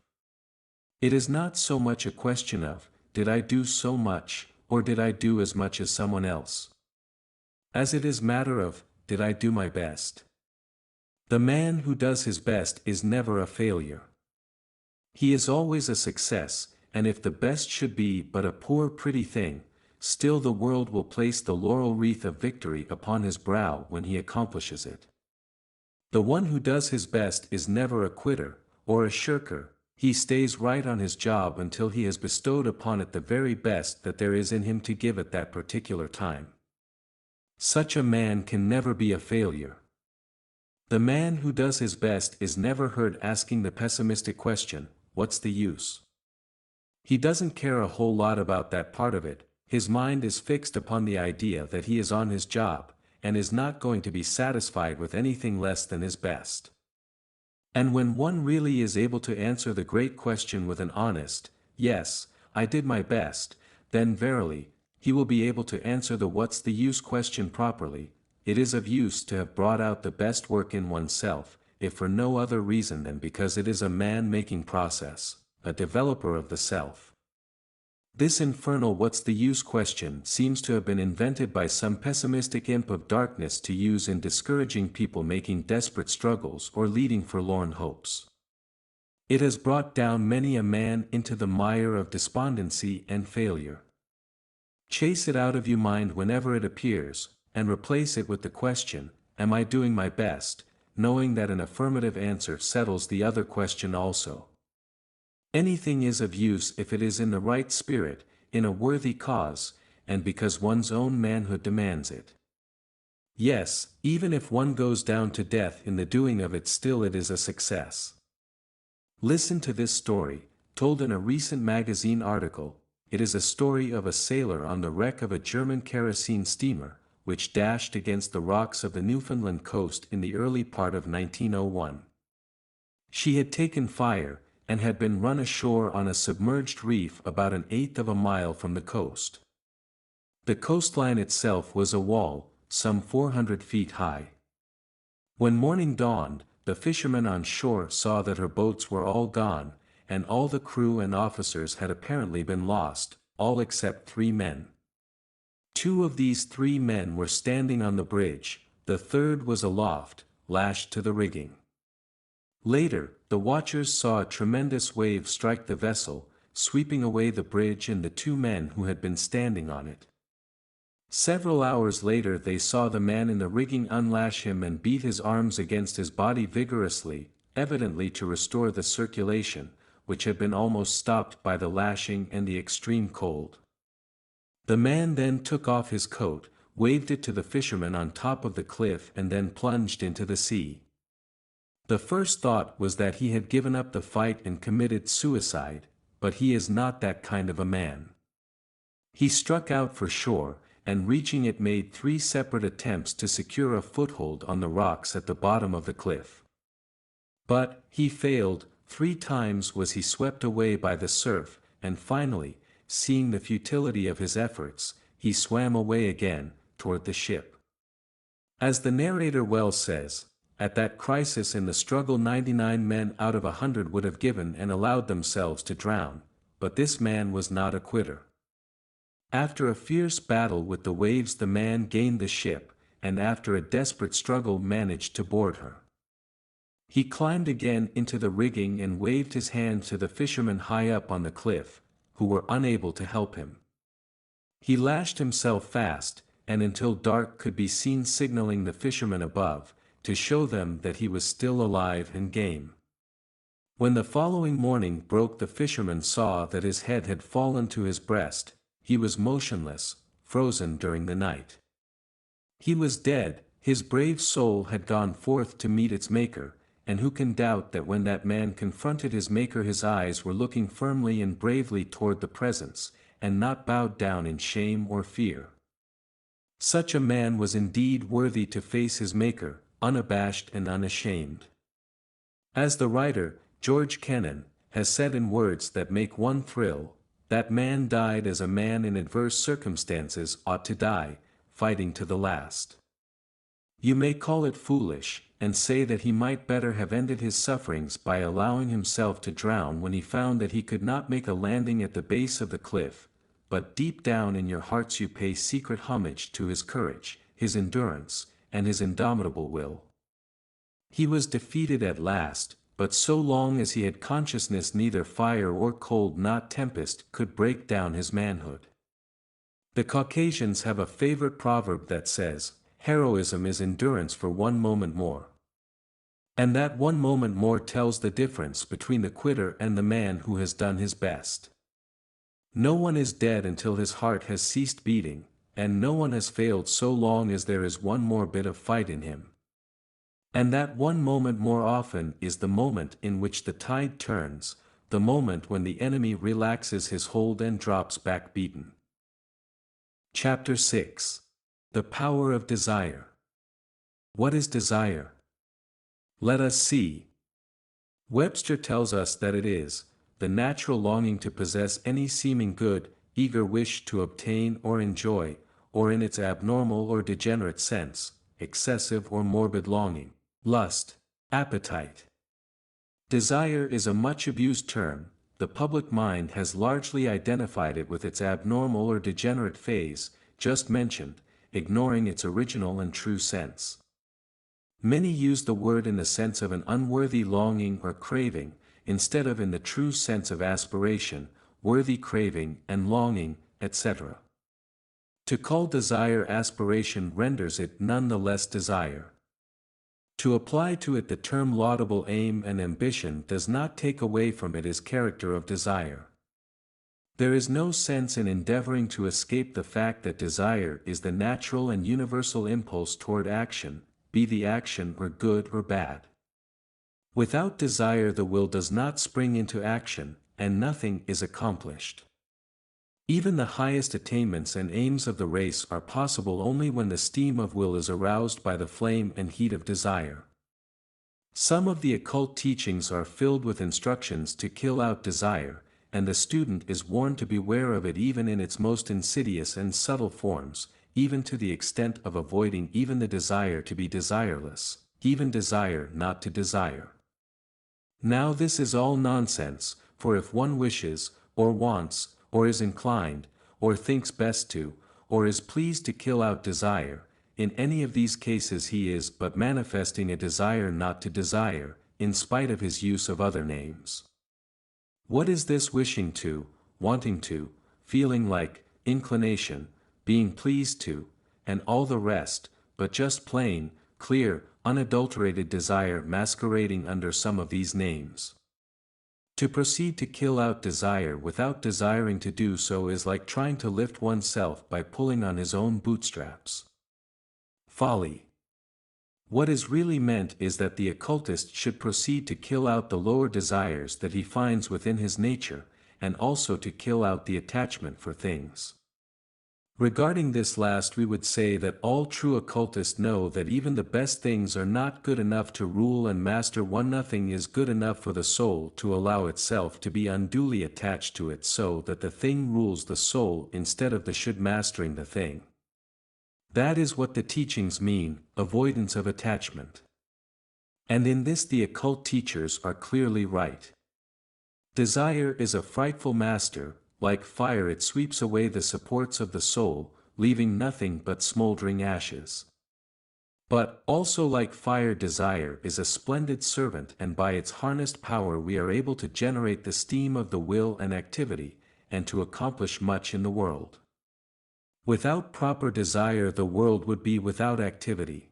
It is not so much a question of, did I do so much, or did I do as much as someone else? As it is matter of, did I do my best? The man who does his best is never a failure. He is always a success, and if the best should be but a poor pretty thing, still the world will place the laurel wreath of victory upon his brow when he accomplishes it. The one who does his best is never a quitter, or a shirker. He stays right on his job until he has bestowed upon it the very best that there is in him to give at that particular time. Such a man can never be a failure. The man who does his best is never heard asking the pessimistic question, "What's the use?" He doesn't care a whole lot about that part of it. His mind is fixed upon the idea that he is on his job, and is not going to be satisfied with anything less than his best. And when one really is able to answer the great question with an honest, "Yes, I did my best," then verily, he will be able to answer the "what's the use" question properly. It is of use to have brought out the best work in oneself, if for no other reason than because it is a man-making process, a developer of the self. This infernal "what's the use" question seems to have been invented by some pessimistic imp of darkness to use in discouraging people making desperate struggles or leading forlorn hopes. It has brought down many a man into the mire of despondency and failure. Chase it out of your mind whenever it appears, and replace it with the question, "Am I doing my best?" knowing that an affirmative answer settles the other question also. Anything is of use if it is in the right spirit, in a worthy cause, and because one's own manhood demands it. Yes, even if one goes down to death in the doing of it, still it is a success. Listen to this story, told in a recent magazine article. It is a story of a sailor on the wreck of a German kerosene steamer, which dashed against the rocks of the Newfoundland coast in the early part of 1901. She had taken fire, and had been run ashore on a submerged reef about 1/8 of a mile from the coast. The coastline itself was a wall, some 400 feet high. When morning dawned, the fishermen on shore saw that her boats were all gone, and all the crew and officers had apparently been lost, all except 3 men. 2 of these 3 men were standing on the bridge, the third was aloft, lashed to the rigging. Later, the watchers saw a tremendous wave strike the vessel, sweeping away the bridge and the 2 men who had been standing on it. Several hours later they saw the man in the rigging unlash him and beat his arms against his body vigorously, evidently to restore the circulation, which had been almost stopped by the lashing and the extreme cold. The man then took off his coat, waved it to the fisherman on top of the cliff and then plunged into the sea. The first thought was that he had given up the fight and committed suicide, but he is not that kind of a man. He struck out for shore, and reaching it made 3 separate attempts to secure a foothold on the rocks at the bottom of the cliff. But he failed. 3 times was he swept away by the surf, and finally, seeing the futility of his efforts, he swam away again, toward the ship. As the narrator well says, at that crisis in the struggle 99 men out of 100 would have given and allowed themselves to drown, but this man was not a quitter. After a fierce battle with the waves the man gained the ship, and after a desperate struggle managed to board her. He climbed again into the rigging and waved his hand to the fishermen high up on the cliff, who were unable to help him. He lashed himself fast, and until dark could be seen signaling the fishermen above, to show them that he was still alive and game. When the following morning broke, the fisherman saw that his head had fallen to his breast. He was motionless, frozen during the night. He was dead. His brave soul had gone forth to meet its Maker, and who can doubt that when that man confronted his Maker his eyes were looking firmly and bravely toward the presence, and not bowed down in shame or fear. Such a man was indeed worthy to face his Maker, unabashed and unashamed. As the writer, George Kennan, has said in words that make one thrill, that man died as a man in adverse circumstances ought to die, fighting to the last. You may call it foolish, and say that he might better have ended his sufferings by allowing himself to drown when he found that he could not make a landing at the base of the cliff, but deep down in your hearts you pay secret homage to his courage, his endurance, and his indomitable will. He was defeated at last, but so long as he had consciousness neither fire or cold not tempest could break down his manhood. The Caucasians have a favorite proverb that says, heroism is endurance for one moment more. And that one moment more tells the difference between the quitter and the man who has done his best. No one is dead until his heart has ceased beating, and no one has failed so long as there is one more bit of fight in him. And that one moment more often is the moment in which the tide turns, the moment when the enemy relaxes his hold and drops back beaten. Chapter 6. The Power of Desire. What is desire? Let us see. Webster tells us that it is the natural longing to possess any seeming good, eager wish to obtain or enjoy, or in its abnormal or degenerate sense, excessive or morbid longing, lust, appetite. Desire is a much abused term. The public mind has largely identified it with its abnormal or degenerate phase, just mentioned, ignoring its original and true sense. Many use the word in the sense of an unworthy longing or craving, instead of in the true sense of aspiration, worthy craving and longing, etc. To call desire aspiration renders it none the less desire. To apply to it the term laudable aim and ambition does not take away from it his character of desire. There is no sense in endeavoring to escape the fact that desire is the natural and universal impulse toward action, be the action or good or bad. Without desire the will does not spring into action, and nothing is accomplished. Even the highest attainments and aims of the race are possible only when the steam of will is aroused by the flame and heat of desire. Some of the occult teachings are filled with instructions to kill out desire, and the student is warned to beware of it even in its most insidious and subtle forms, even to the extent of avoiding even the desire to be desireless, even desire not to desire. Now this is all nonsense, for if one wishes, or wants, or is inclined, or thinks best to, or is pleased to kill out desire, in any of these cases he is but manifesting a desire not to desire, in spite of his use of other names. What is this wishing to, wanting to, feeling like, inclination, being pleased to, and all the rest, but just plain, clear, unadulterated desire masquerading under some of these names? To proceed to kill out desire without desiring to do so is like trying to lift oneself by pulling on his own bootstraps. Folly. What is really meant is that the occultist should proceed to kill out the lower desires that he finds within his nature, and also to kill out the attachment for things. Regarding this last we would say that all true occultists know that even the best things are not good enough to rule and master one. Nothing is good enough for the soul to allow itself to be unduly attached to it so that the thing rules the soul instead of the should mastering the thing. That is what the teachings mean, avoidance of attachment. And in this the occult teachers are clearly right. Desire is a frightful master. Like fire it sweeps away the supports of the soul, leaving nothing but smoldering ashes. But, also like fire desire is a splendid servant, and by its harnessed power we are able to generate the steam of the will and activity, and to accomplish much in the world. Without proper desire the world would be without activity.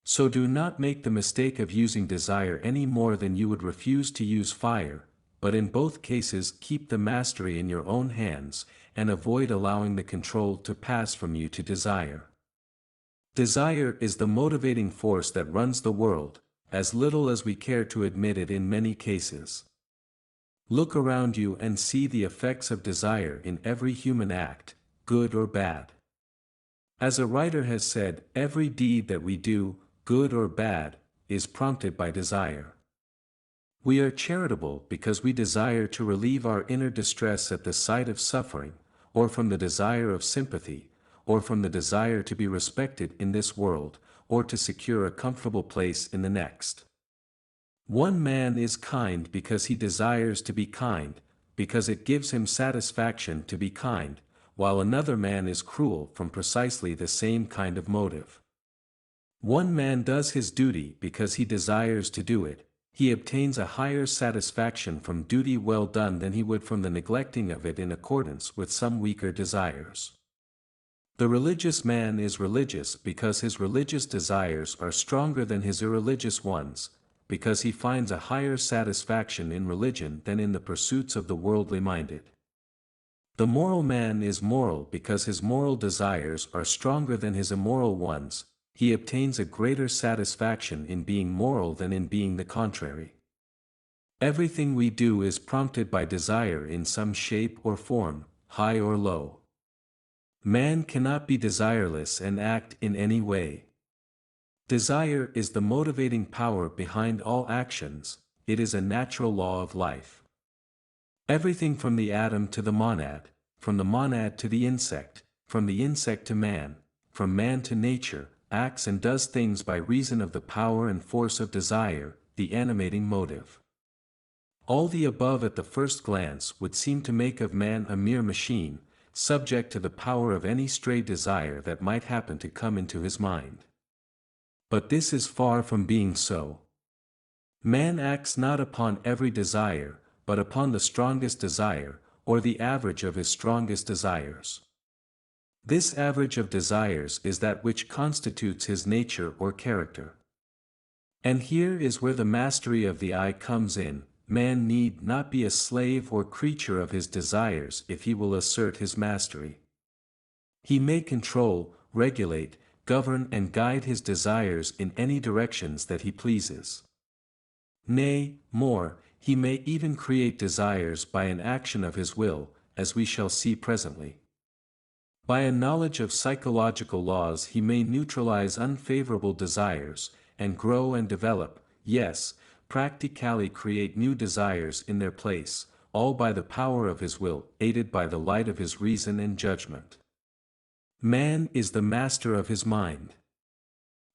So do not make the mistake of using desire any more than you would refuse to use fire, but in both cases keep the mastery in your own hands, and avoid allowing the control to pass from you to desire. Desire is the motivating force that runs the world, as little as we care to admit it in many cases. Look around you and see the effects of desire in every human act, good or bad. As a writer has said, every deed that we do, good or bad, is prompted by desire. We are charitable because we desire to relieve our inner distress at the sight of suffering, or from the desire of sympathy, or from the desire to be respected in this world, or to secure a comfortable place in the next. One man is kind because he desires to be kind, because it gives him satisfaction to be kind, while another man is cruel from precisely the same kind of motive. One man does his duty because he desires to do it. He obtains a higher satisfaction from duty well done than he would from the neglecting of it in accordance with some weaker desires. The religious man is religious because his religious desires are stronger than his irreligious ones, because he finds a higher satisfaction in religion than in the pursuits of the worldly minded. The moral man is moral because his moral desires are stronger than his immoral ones. He obtains a greater satisfaction in being moral than in being the contrary. Everything we do is prompted by desire in some shape or form, high or low. Man cannot be desireless and act in any way. Desire is the motivating power behind all actions. It is a natural law of life. Everything from the atom to the monad, from the monad to the insect, from the insect to man, from man to nature, acts and does things by reason of the power and force of desire, the animating motive. All the above at the first glance would seem to make of man a mere machine, subject to the power of any stray desire that might happen to come into his mind. But this is far from being so. Man acts not upon every desire, but upon the strongest desire, or the average of his strongest desires. This average of desires is that which constitutes his nature or character. And here is where the mastery of the I comes in. Man need not be a slave or creature of his desires if he will assert his mastery. He may control, regulate, govern and guide his desires in any directions that he pleases. Nay, more, he may even create desires by an action of his will, as we shall see presently. By a knowledge of psychological laws he may neutralize unfavorable desires, and grow and develop, yes, practically create new desires in their place, all by the power of his will, aided by the light of his reason and judgment. Man is the master of his mind.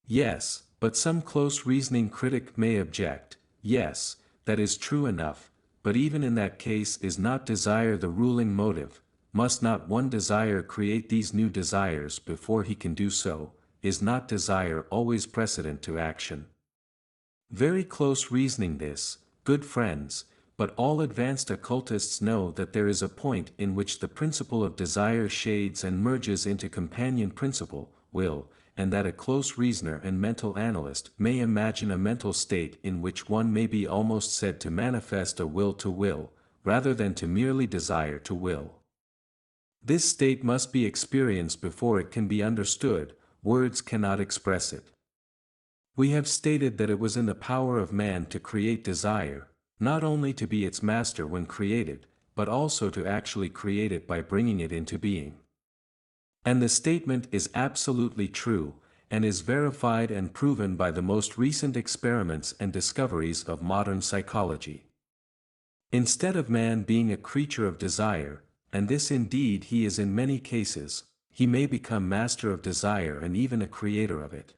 Yes, but some close reasoning critic may object, yes, that is true enough, but even in that case is not desire the ruling motive? Must not one desire create these new desires before he can do so? Is not desire always precedent to action? Very close reasoning this, good friends, but all advanced occultists know that there is a point in which the principle of desire shades and merges into companion principle, will, and that a close reasoner and mental analyst may imagine a mental state in which one may be almost said to manifest a will to will, rather than to merely desire to will. This state must be experienced before it can be understood, words cannot express it. We have stated that it was in the power of man to create desire, not only to be its master when created, but also to actually create it by bringing it into being. And the statement is absolutely true, and is verified and proven by the most recent experiments and discoveries of modern psychology. Instead of man being a creature of desire, and this indeed he is in many cases, he may become master of desire and even a creator of it.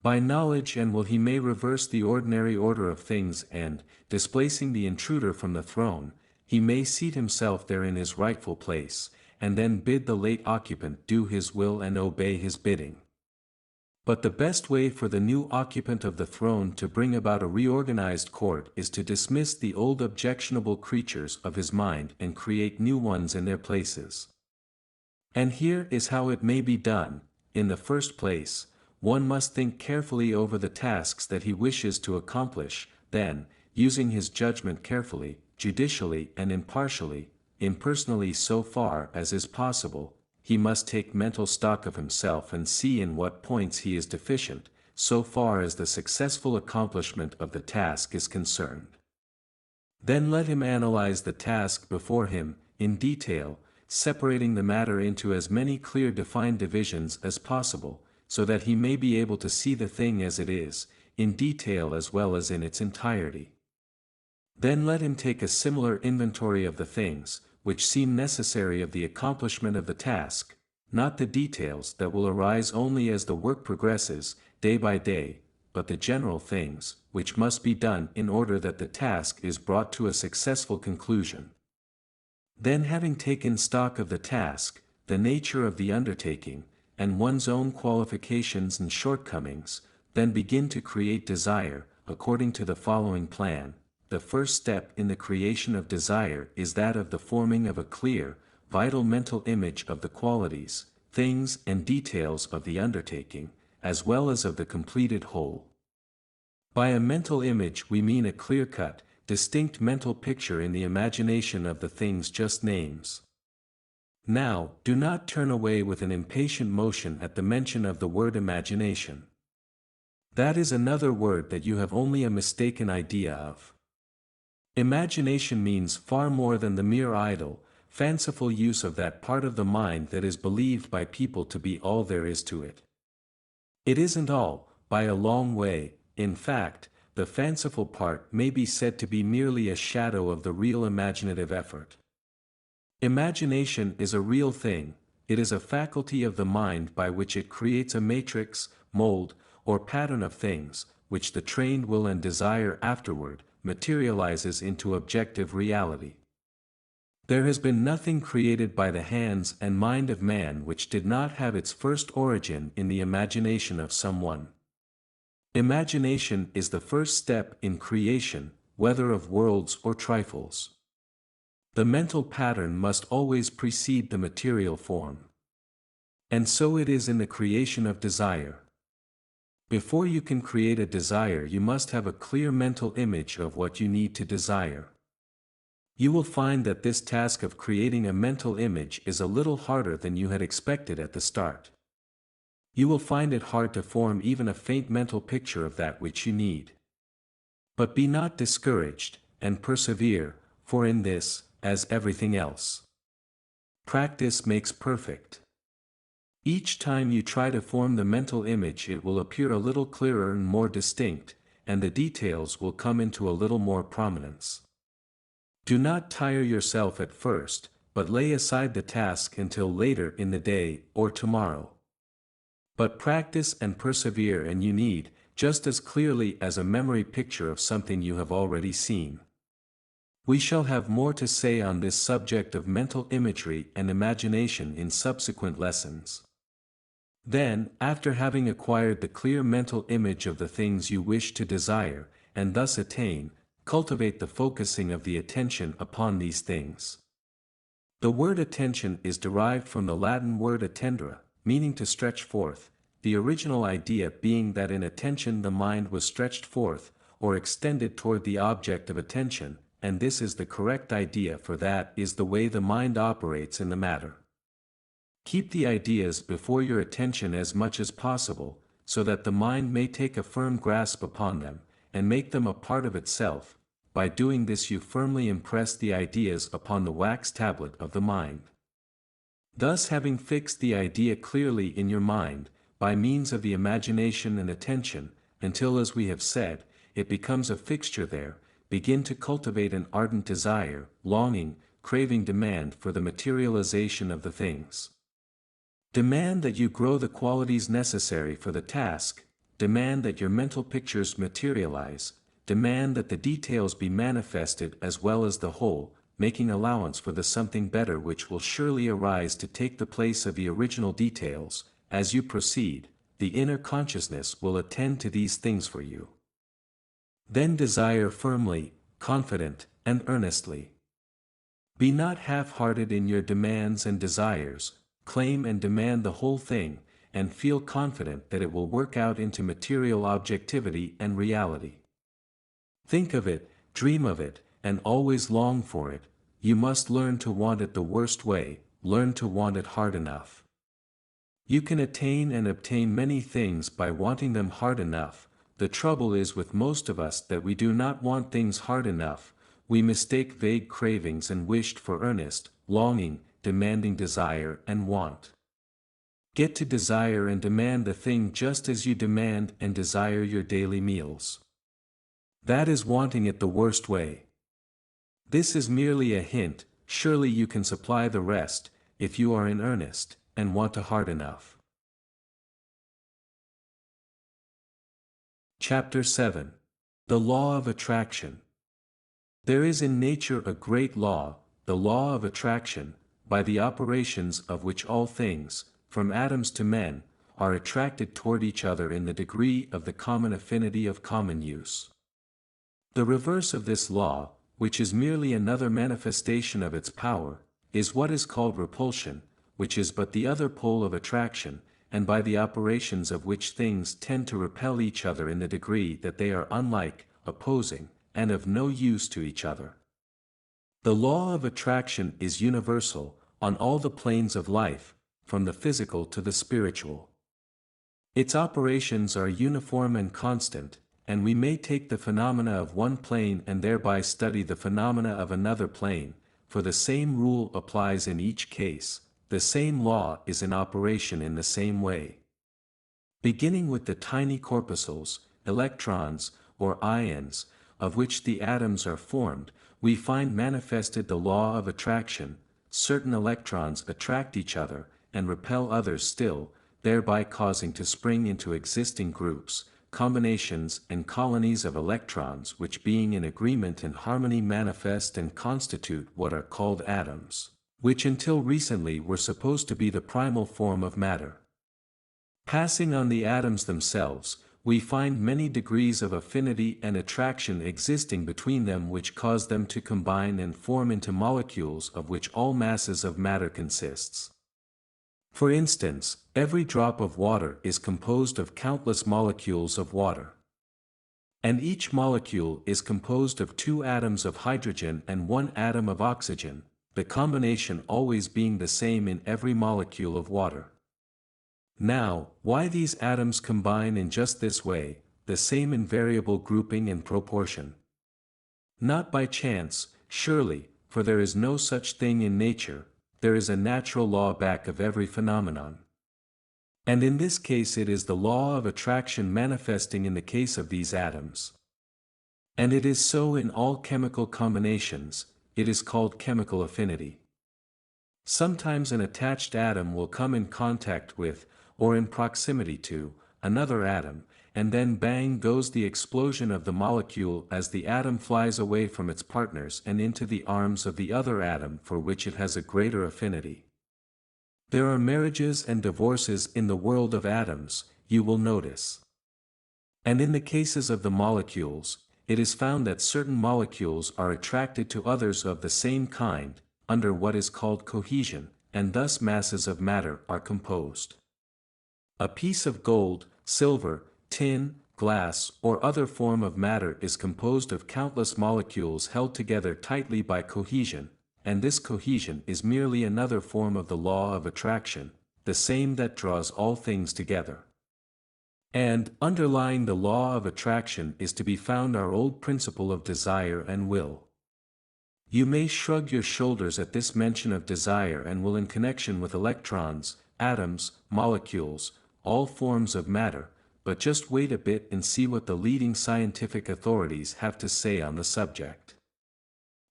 By knowledge and will he may reverse the ordinary order of things and, displacing the intruder from the throne, he may seat himself there in his rightful place, and then bid the late occupant do his will and obey his bidding. But the best way for the new occupant of the throne to bring about a reorganized court is to dismiss the old objectionable creatures of his mind and create new ones in their places. And here is how it may be done. In the first place, one must think carefully over the tasks that he wishes to accomplish, then, using his judgment carefully, judicially and impersonally so far as is possible, he must take mental stock of himself and see in what points he is deficient, so far as the successful accomplishment of the task is concerned. Then let him analyze the task before him, in detail, separating the matter into as many clear defined divisions as possible, so that he may be able to see the thing as it is, in detail as well as in its entirety. Then let him take a similar inventory of the things, which seem necessary of the accomplishment of the task, not the details that will arise only as the work progresses, day by day, but the general things, which must be done in order that the task is brought to a successful conclusion. Then having taken stock of the task, the nature of the undertaking, and one's own qualifications and shortcomings, then begin to create desire, according to the following plan. The first step in the creation of desire is that of the forming of a clear, vital mental image of the qualities, things and details of the undertaking, as well as of the completed whole. By a mental image we mean a clear-cut, distinct mental picture in the imagination of the things just names. Now, do not turn away with an impatient motion at the mention of the word imagination. That is another word that you have only a mistaken idea of. Imagination means far more than the mere idle, fanciful use of that part of the mind that is believed by people to be all there is to it. It isn't all, by a long way. In fact, the fanciful part may be said to be merely a shadow of the real imaginative effort. Imagination is a real thing. It is a faculty of the mind by which it creates a matrix, mold, or pattern of things, which the trained will and desire afterward materializes into objective reality. There has been nothing created by the hands and mind of man which did not have its first origin in the imagination of someone. Imagination is the first step in creation, whether of worlds or trifles. The mental pattern must always precede the material form. And so it is in the creation of desire. Before you can create a desire, you must have a clear mental image of what you need to desire. You will find that this task of creating a mental image is a little harder than you had expected at the start. You will find it hard to form even a faint mental picture of that which you need. But be not discouraged, and persevere, for in this, as everything else, practice makes perfect. Each time you try to form the mental image, it will appear a little clearer and more distinct, and the details will come into a little more prominence. Do not tire yourself at first, but lay aside the task until later in the day or tomorrow. But practice and persevere, and you need, just as clearly as a memory picture of something you have already seen. We shall have more to say on this subject of mental imagery and imagination in subsequent lessons. Then, after having acquired the clear mental image of the things you wish to desire, and thus attain, cultivate the focusing of the attention upon these things. The word attention is derived from the Latin word attendere, meaning to stretch forth, the original idea being that in attention the mind was stretched forth, or extended toward the object of attention, and this is the correct idea, for that is the way the mind operates in the matter. Keep the ideas before your attention as much as possible, so that the mind may take a firm grasp upon them, and make them a part of itself. By doing this you firmly impress the ideas upon the wax tablet of the mind. Thus, having fixed the idea clearly in your mind, by means of the imagination and attention, until, as we have said, it becomes a fixture there, begin to cultivate an ardent desire, longing, craving, demand for the materialization of the things. Demand that you grow the qualities necessary for the task, demand that your mental pictures materialize, demand that the details be manifested as well as the whole, making allowance for the something better which will surely arise to take the place of the original details. As you proceed, the inner consciousness will attend to these things for you. Then desire firmly, confident, and earnestly. Be not half-hearted in your demands and desires. Claim and demand the whole thing, and feel confident that it will work out into material objectivity and reality. Think of it, dream of it, and always long for it. You must learn to want it the worst way, learn to want it hard enough. You can attain and obtain many things by wanting them hard enough. The trouble is with most of us that we do not want things hard enough. We mistake vague cravings and wished for earnest, longing, demanding desire and want. Get to desire and demand the thing just as you demand and desire your daily meals. That is wanting it the worst way. This is merely a hint. Surely you can supply the rest, if you are in earnest, and want to hard enough. Chapter 7. The Law of Attraction. There is in nature a great law, the law of attraction, by the operations of which all things, from atoms to men, are attracted toward each other in the degree of the common affinity of common use. The reverse of this law, which is merely another manifestation of its power, is what is called repulsion, which is but the other pole of attraction, and by the operations of which things tend to repel each other in the degree that they are unlike, opposing, and of no use to each other. The law of attraction is universal, on all the planes of life, from the physical to the spiritual. Its operations are uniform and constant, and we may take the phenomena of one plane and thereby study the phenomena of another plane, for the same rule applies in each case, the same law is in operation in the same way. Beginning with the tiny corpuscles, electrons, or ions, of which the atoms are formed, we find manifested the law of attraction. Certain electrons attract each other, and repel others still, thereby causing to spring into existing groups, combinations and colonies of electrons which being in agreement and harmony manifest and constitute what are called atoms, which until recently were supposed to be the primal form of matter. Passing on the atoms themselves, we find many degrees of affinity and attraction existing between them which cause them to combine and form into molecules of which all masses of matter consists. For instance, every drop of water is composed of countless molecules of water. And each molecule is composed of 2 atoms of hydrogen and 1 atom of oxygen, the combination always being the same in every molecule of water. Now, why these atoms combine in just this way, the same invariable grouping and proportion? Not by chance, surely, for there is no such thing in nature, there is a natural law back of every phenomenon. And in this case it is the law of attraction manifesting in the case of these atoms. And it is so in all chemical combinations, it is called chemical affinity. Sometimes an attached atom will come in contact with, or in proximity to, another atom, and then bang goes the explosion of the molecule as the atom flies away from its partners and into the arms of the other atom for which it has a greater affinity. There are marriages and divorces in the world of atoms, you will notice. And in the cases of the molecules, it is found that certain molecules are attracted to others of the same kind, under what is called cohesion, and thus masses of matter are composed. A piece of gold, silver, tin, glass, or other form of matter is composed of countless molecules held together tightly by cohesion, and this cohesion is merely another form of the law of attraction, the same that draws all things together. And, underlying the law of attraction is to be found our old principle of desire and will. You may shrug your shoulders at this mention of desire and will in connection with electrons, atoms, molecules, all forms of matter, but just wait a bit and see what the leading scientific authorities have to say on the subject.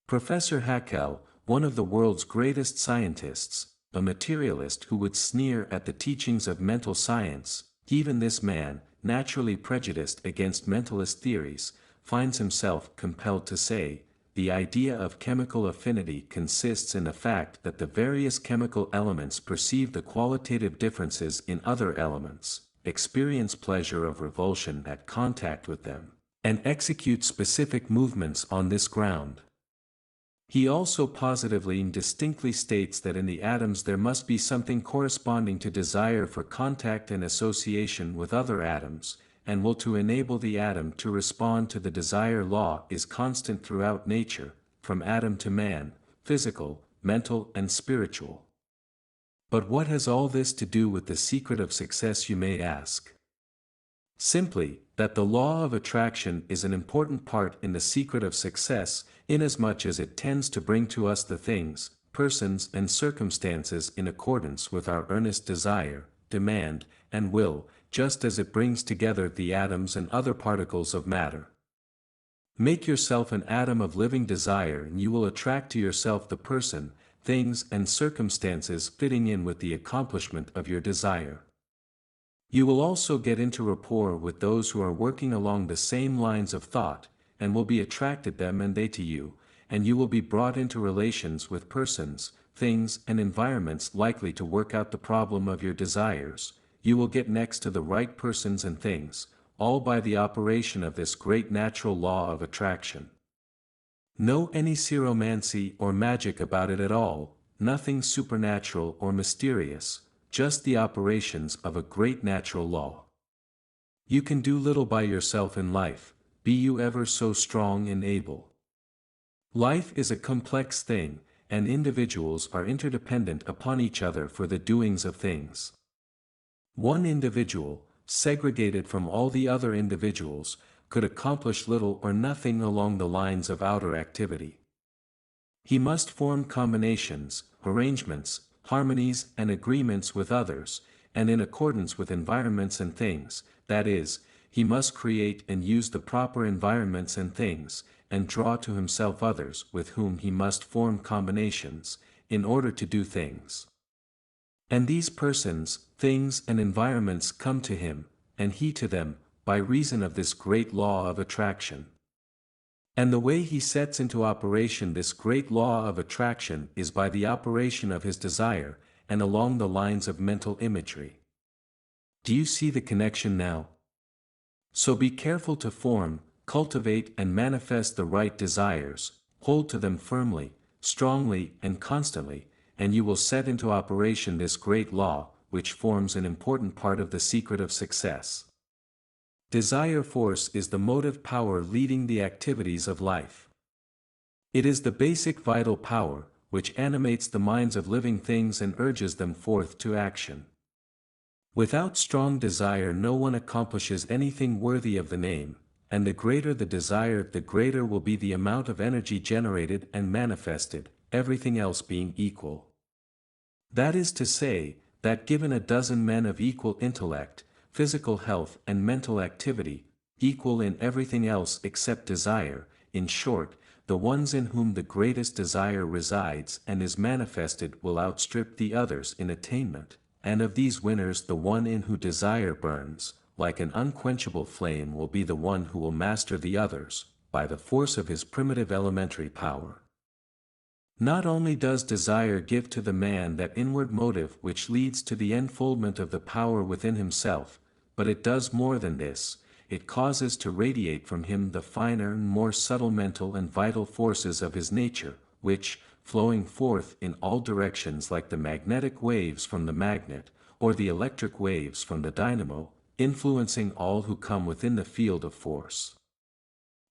Professor Haeckel, one of the world's greatest scientists, a materialist who would sneer at the teachings of mental science, even this man, naturally prejudiced against mentalist theories, finds himself compelled to say, the idea of chemical affinity consists in the fact that the various chemical elements perceive the qualitative differences in other elements, experience pleasure of revulsion at contact with them, and execute specific movements on this ground. He also positively and distinctly states that in the atoms there must be something corresponding to desire for contact and association with other atoms, and will to enable the atom to respond to the desire law is constant throughout nature, from atom to man, physical, mental and spiritual. But what has all this to do with the secret of success, you may ask? Simply, that the law of attraction is an important part in the secret of success, inasmuch as it tends to bring to us the things, persons and circumstances in accordance with our earnest desire, demand, and will, just as it brings together the atoms and other particles of matter. Make yourself an atom of living desire and you will attract to yourself the person, things and circumstances fitting in with the accomplishment of your desire. You will also get into rapport with those who are working along the same lines of thought, and will be attracted them and they to you, and you will be brought into relations with persons, things and environments likely to work out the problem of your desires. You will get next to the right persons and things, all by the operation of this great natural law of attraction. No any seromancy or magic about it at all, nothing supernatural or mysterious, just the operations of a great natural law. You can do little by yourself in life, be you ever so strong and able. Life is a complex thing, and individuals are interdependent upon each other for the doings of things. One individual, segregated from all the other individuals, could accomplish little or nothing along the lines of outer activity. He must form combinations, arrangements, harmonies and agreements with others, and in accordance with environments and things, that is, he must create and use the proper environments and things, and draw to himself others with whom he must form combinations, in order to do things. And these persons, things and environments come to him, and he to them, by reason of this great law of attraction. And the way he sets into operation this great law of attraction is by the operation of his desire, and along the lines of mental imagery. Do you see the connection now? So be careful to form, cultivate and manifest the right desires, hold to them firmly, strongly and constantly, and you will set into operation this great law, which forms an important part of the secret of success. Desire force is the motive power leading the activities of life. It is the basic vital power, which animates the minds of living things and urges them forth to action. Without strong desire no one accomplishes anything worthy of the name, and the greater the desire the greater will be the amount of energy generated and manifested, everything else being equal. That is to say, that given a dozen men of equal intellect, physical health and mental activity, equal in everything else except desire, in short, the ones in whom the greatest desire resides and is manifested will outstrip the others in attainment, and of these winners the one in whom desire burns, like an unquenchable flame will be the one who will master the others, by the force of his primitive elementary power. Not only does desire give to the man that inward motive which leads to the enfoldment of the power within himself, but it does more than this, it causes to radiate from him the finer and more subtle mental and vital forces of his nature, which, flowing forth in all directions like the magnetic waves from the magnet, or the electric waves from the dynamo, influencing all who come within the field of force.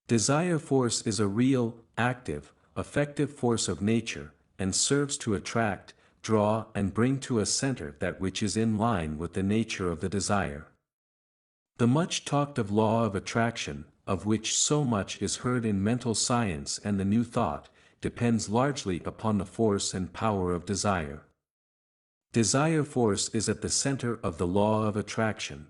Desire force is a real, active, effective force of nature, and serves to attract, draw and bring to a center that which is in line with the nature of the desire. The much talked of law of attraction, of which so much is heard in mental science and the new thought, depends largely upon the force and power of desire. Desire force is at the center of the law of attraction.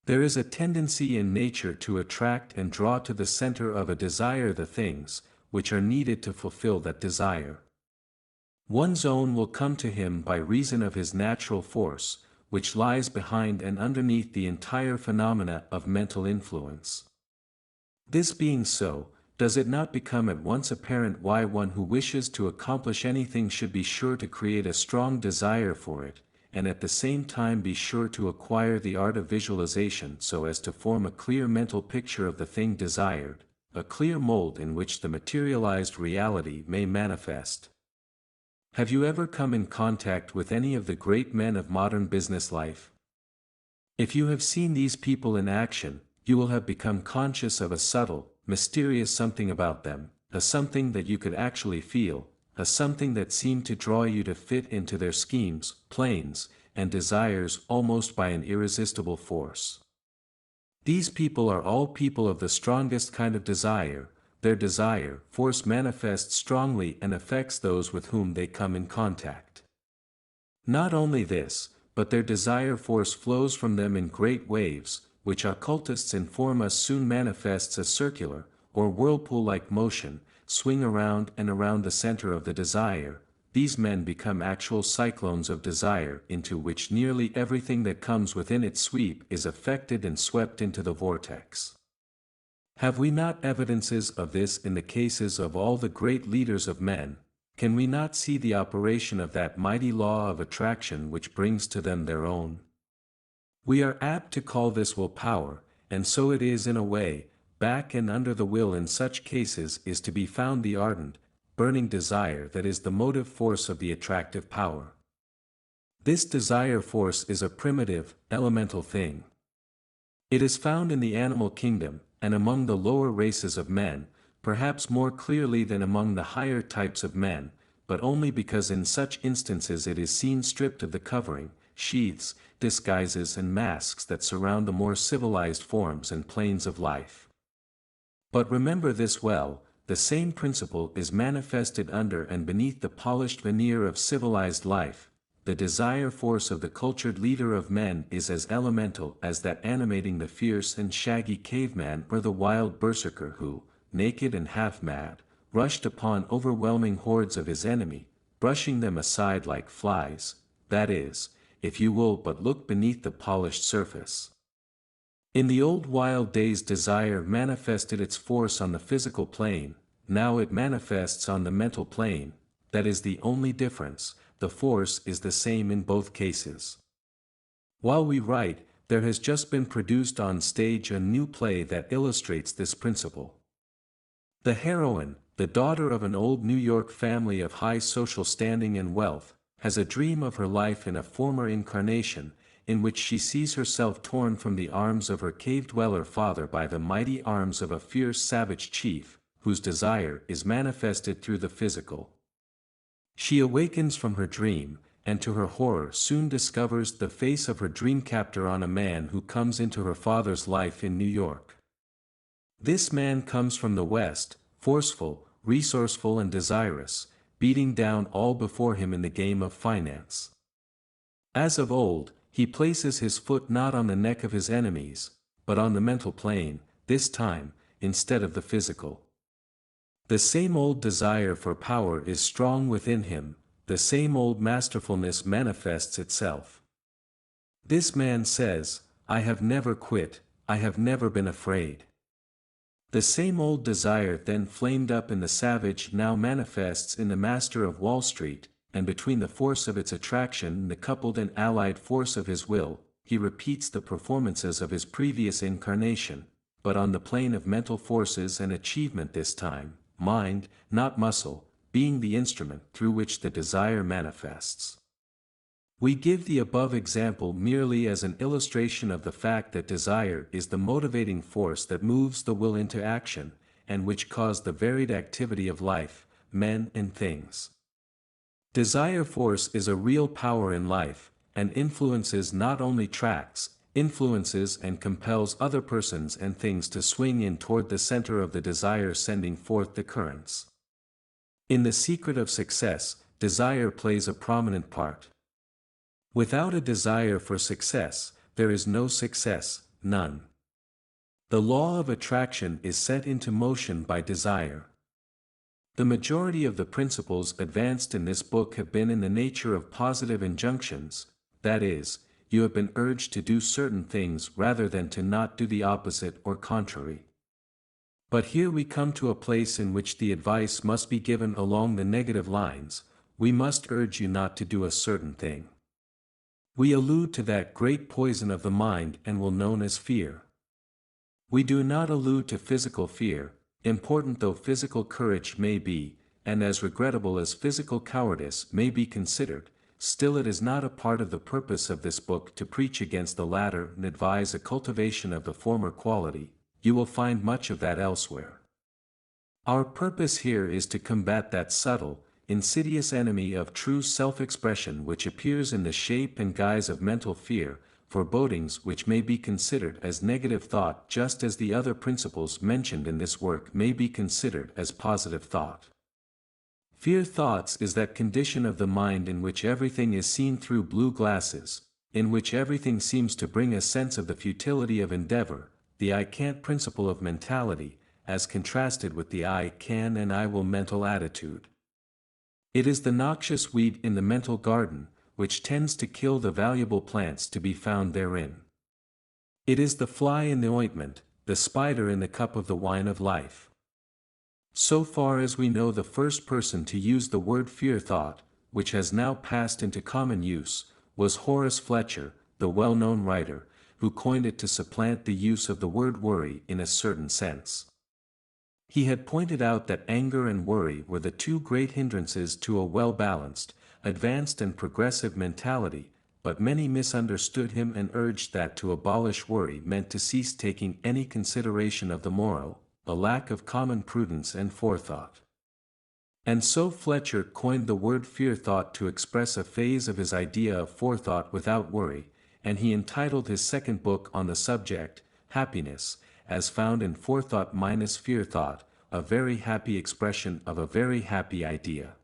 There is a tendency in nature to attract and draw to the center of a desire the things, which are needed to fulfill that desire. One's own will come to him by reason of his natural force, which lies behind and underneath the entire phenomena of mental influence. This being so, does it not become at once apparent why one who wishes to accomplish anything should be sure to create a strong desire for it, and at the same time be sure to acquire the art of visualization so as to form a clear mental picture of the thing desired, a clear mold in which the materialized reality may manifest? Have you ever come in contact with any of the great men of modern business life? If you have seen these people in action, you will have become conscious of a subtle, mysterious something about them, a something that you could actually feel, a something that seemed to draw you to fit into their schemes, plans, and desires almost by an irresistible force. These people are all people of the strongest kind of desire. Their desire force manifests strongly and affects those with whom they come in contact. Not only this, but their desire force flows from them in great waves, which occultists inform us soon manifests a circular, or whirlpool-like motion, swing around and around the center of the desire. These men become actual cyclones of desire into which nearly everything that comes within its sweep is affected and swept into the vortex. Have we not evidences of this in the cases of all the great leaders of men? Can we not see the operation of that mighty law of attraction which brings to them their own? We are apt to call this will power, and so it is in a way. Back and under the will in such cases is to be found the ardent, burning desire that is the motive force of the attractive power. This desire force is a primitive, elemental thing. It is found in the animal kingdom, and among the lower races of men, perhaps more clearly than among the higher types of men, but only because in such instances it is seen stripped of the covering, sheaths, disguises and masks that surround the more civilized forms and planes of life. But remember this well, the same principle is manifested under and beneath the polished veneer of civilized life. The desire force of the cultured leader of men is as elemental as that animating the fierce and shaggy caveman or the wild berserker who, naked and half-mad, rushed upon overwhelming hordes of his enemy, brushing them aside like flies, that is, if you will but look beneath the polished surface. In the old wild days desire manifested its force on the physical plane, now it manifests on the mental plane. That is the only difference, the force is the same in both cases. While we write, there has just been produced on stage a new play that illustrates this principle. The heroine, the daughter of an old New York family of high social standing and wealth, has a dream of her life in a former incarnation, in which she sees herself torn from the arms of her cave-dweller father by the mighty arms of a fierce savage chief, whose desire is manifested through the physical. She awakens from her dream, and to her horror soon discovers the face of her dream captor on a man who comes into her father's life in New York. This man comes from the West, forceful, resourceful and desirous, beating down all before him in the game of finance. As of old, he places his foot not on the neck of his enemies, but on the mental plane, this time, instead of the physical. The same old desire for power is strong within him, the same old masterfulness manifests itself. This man says, "I have never quit, I have never been afraid." The same old desire then flamed up in the savage now manifests in the master of Wall Street, and between the force of its attraction and the coupled and allied force of his will, he repeats the performances of his previous incarnation, but on the plane of mental forces and achievement this time, mind, not muscle, being the instrument through which the desire manifests. We give the above example merely as an illustration of the fact that desire is the motivating force that moves the will into action, and which causes the varied activity of life, men and things. Desire force is a real power in life, and influences not only tracks, influences and compels other persons and things to swing in toward the center of the desire, sending forth the currents. In the secret of success, desire plays a prominent part. Without a desire for success, there is no success, none. The law of attraction is set into motion by desire. The majority of the principles advanced in this book have been in the nature of positive injunctions, that is, you have been urged to do certain things rather than to not do the opposite or contrary. But here we come to a place in which the advice must be given along the negative lines. We must urge you not to do a certain thing. We allude to that great poison of the mind and will known as fear. We do not allude to physical fear, important though physical courage may be, and as regrettable as physical cowardice may be considered, still it is not a part of the purpose of this book to preach against the latter and advise a cultivation of the former quality. You will find much of that elsewhere. Our purpose here is to combat that subtle, insidious enemy of true self-expression which appears in the shape and guise of mental fear, forebodings which may be considered as negative thought just as the other principles mentioned in this work may be considered as positive thought. Fear thoughts is that condition of the mind in which everything is seen through blue glasses, in which everything seems to bring a sense of the futility of endeavor, the I can't principle of mentality, as contrasted with the I can and I will mental attitude. It is the noxious weed in the mental garden, which tends to kill the valuable plants to be found therein. It is the fly in the ointment, the spider in the cup of the wine of life. So far as we know, the first person to use the word fear thought, which has now passed into common use, was Horace Fletcher, the well-known writer, who coined it to supplant the use of the word worry in a certain sense. He had pointed out that anger and worry were the two great hindrances to a well-balanced, advanced and progressive mentality, but many misunderstood him and urged that to abolish worry meant to cease taking any consideration of the moral, a lack of common prudence and forethought. And so Fletcher coined the word fear thought to express a phase of his idea of forethought without worry, and he entitled his second book on the subject, Happiness, as found in Forethought minus Fear Thought, a very happy expression of a very happy idea.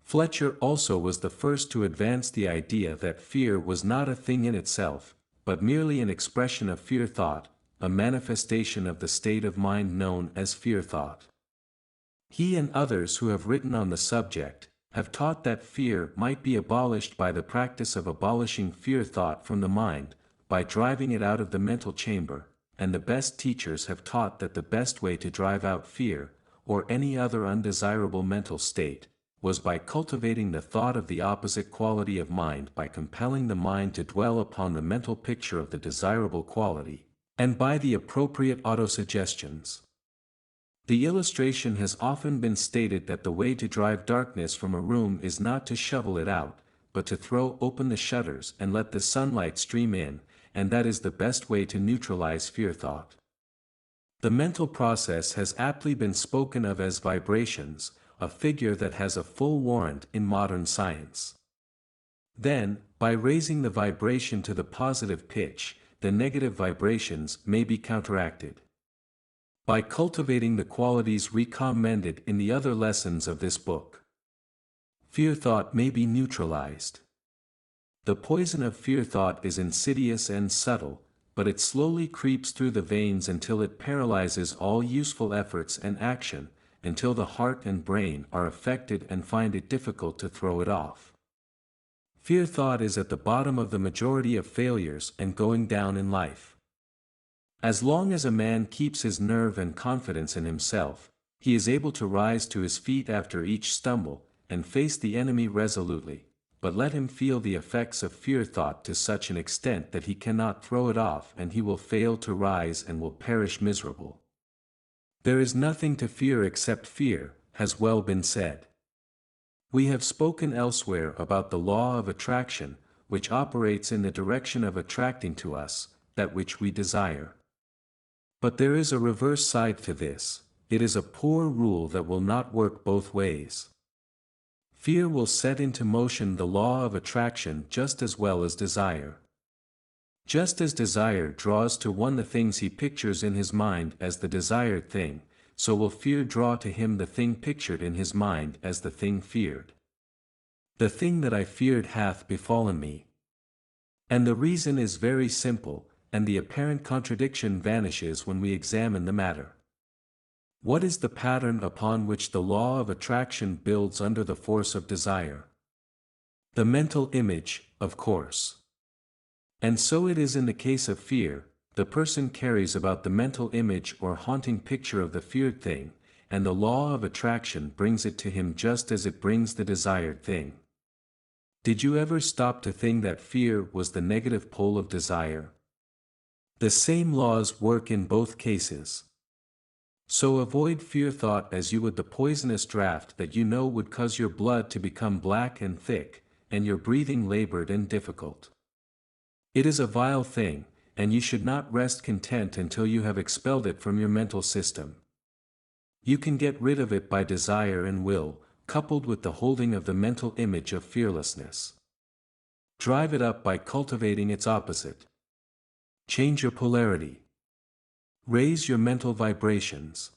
Fletcher also was the first to advance the idea that fear was not a thing in itself, but merely an expression of fear thought, a manifestation of the state of mind known as fear thought. He and others who have written on the subject, have taught that fear might be abolished by the practice of abolishing fear thought from the mind, by driving it out of the mental chamber, and the best teachers have taught that the best way to drive out fear, or any other undesirable mental state, was by cultivating the thought of the opposite quality of mind by compelling the mind to dwell upon the mental picture of the desirable quality, and by the appropriate autosuggestions. The illustration has often been stated that the way to drive darkness from a room is not to shovel it out, but to throw open the shutters and let the sunlight stream in, and that is the best way to neutralize fear thought. The mental process has aptly been spoken of as vibrations, a figure that has a full warrant in modern science. Then, by raising the vibration to the positive pitch, the negative vibrations may be counteracted. By cultivating the qualities recommended in the other lessons of this book, fear thought may be neutralized. The poison of fear thought is insidious and subtle, but it slowly creeps through the veins until it paralyzes all useful efforts and action, until the heart and brain are affected and find it difficult to throw it off. Fear thought is at the bottom of the majority of failures and going down in life. As long as a man keeps his nerve and confidence in himself, he is able to rise to his feet after each stumble, and face the enemy resolutely, but let him feel the effects of fear thought to such an extent that he cannot throw it off and he will fail to rise and will perish miserable. There is nothing to fear except fear, has well been said. We have spoken elsewhere about the law of attraction, which operates in the direction of attracting to us that which we desire. But there is a reverse side to this. It is a poor rule that will not work both ways. Fear will set into motion the law of attraction just as well as desire. Just as desire draws to one the things he pictures in his mind as the desired thing, so will fear draw to him the thing pictured in his mind as the thing feared. The thing that I feared hath befallen me. And the reason is very simple, and the apparent contradiction vanishes when we examine the matter. What is the pattern upon which the law of attraction builds under the force of desire? The mental image, of course. And so it is in the case of fear. The person carries about the mental image or haunting picture of the feared thing, and the law of attraction brings it to him just as it brings the desired thing. Did you ever stop to think that fear was the negative pole of desire? The same laws work in both cases. So avoid fear thought as you would the poisonous draught that you know would cause your blood to become black and thick, and your breathing labored and difficult. It is a vile thing, and you should not rest content until you have expelled it from your mental system. You can get rid of it by desire and will, coupled with the holding of the mental image of fearlessness. Drive it up by cultivating its opposite. Change your polarity. Raise your mental vibrations.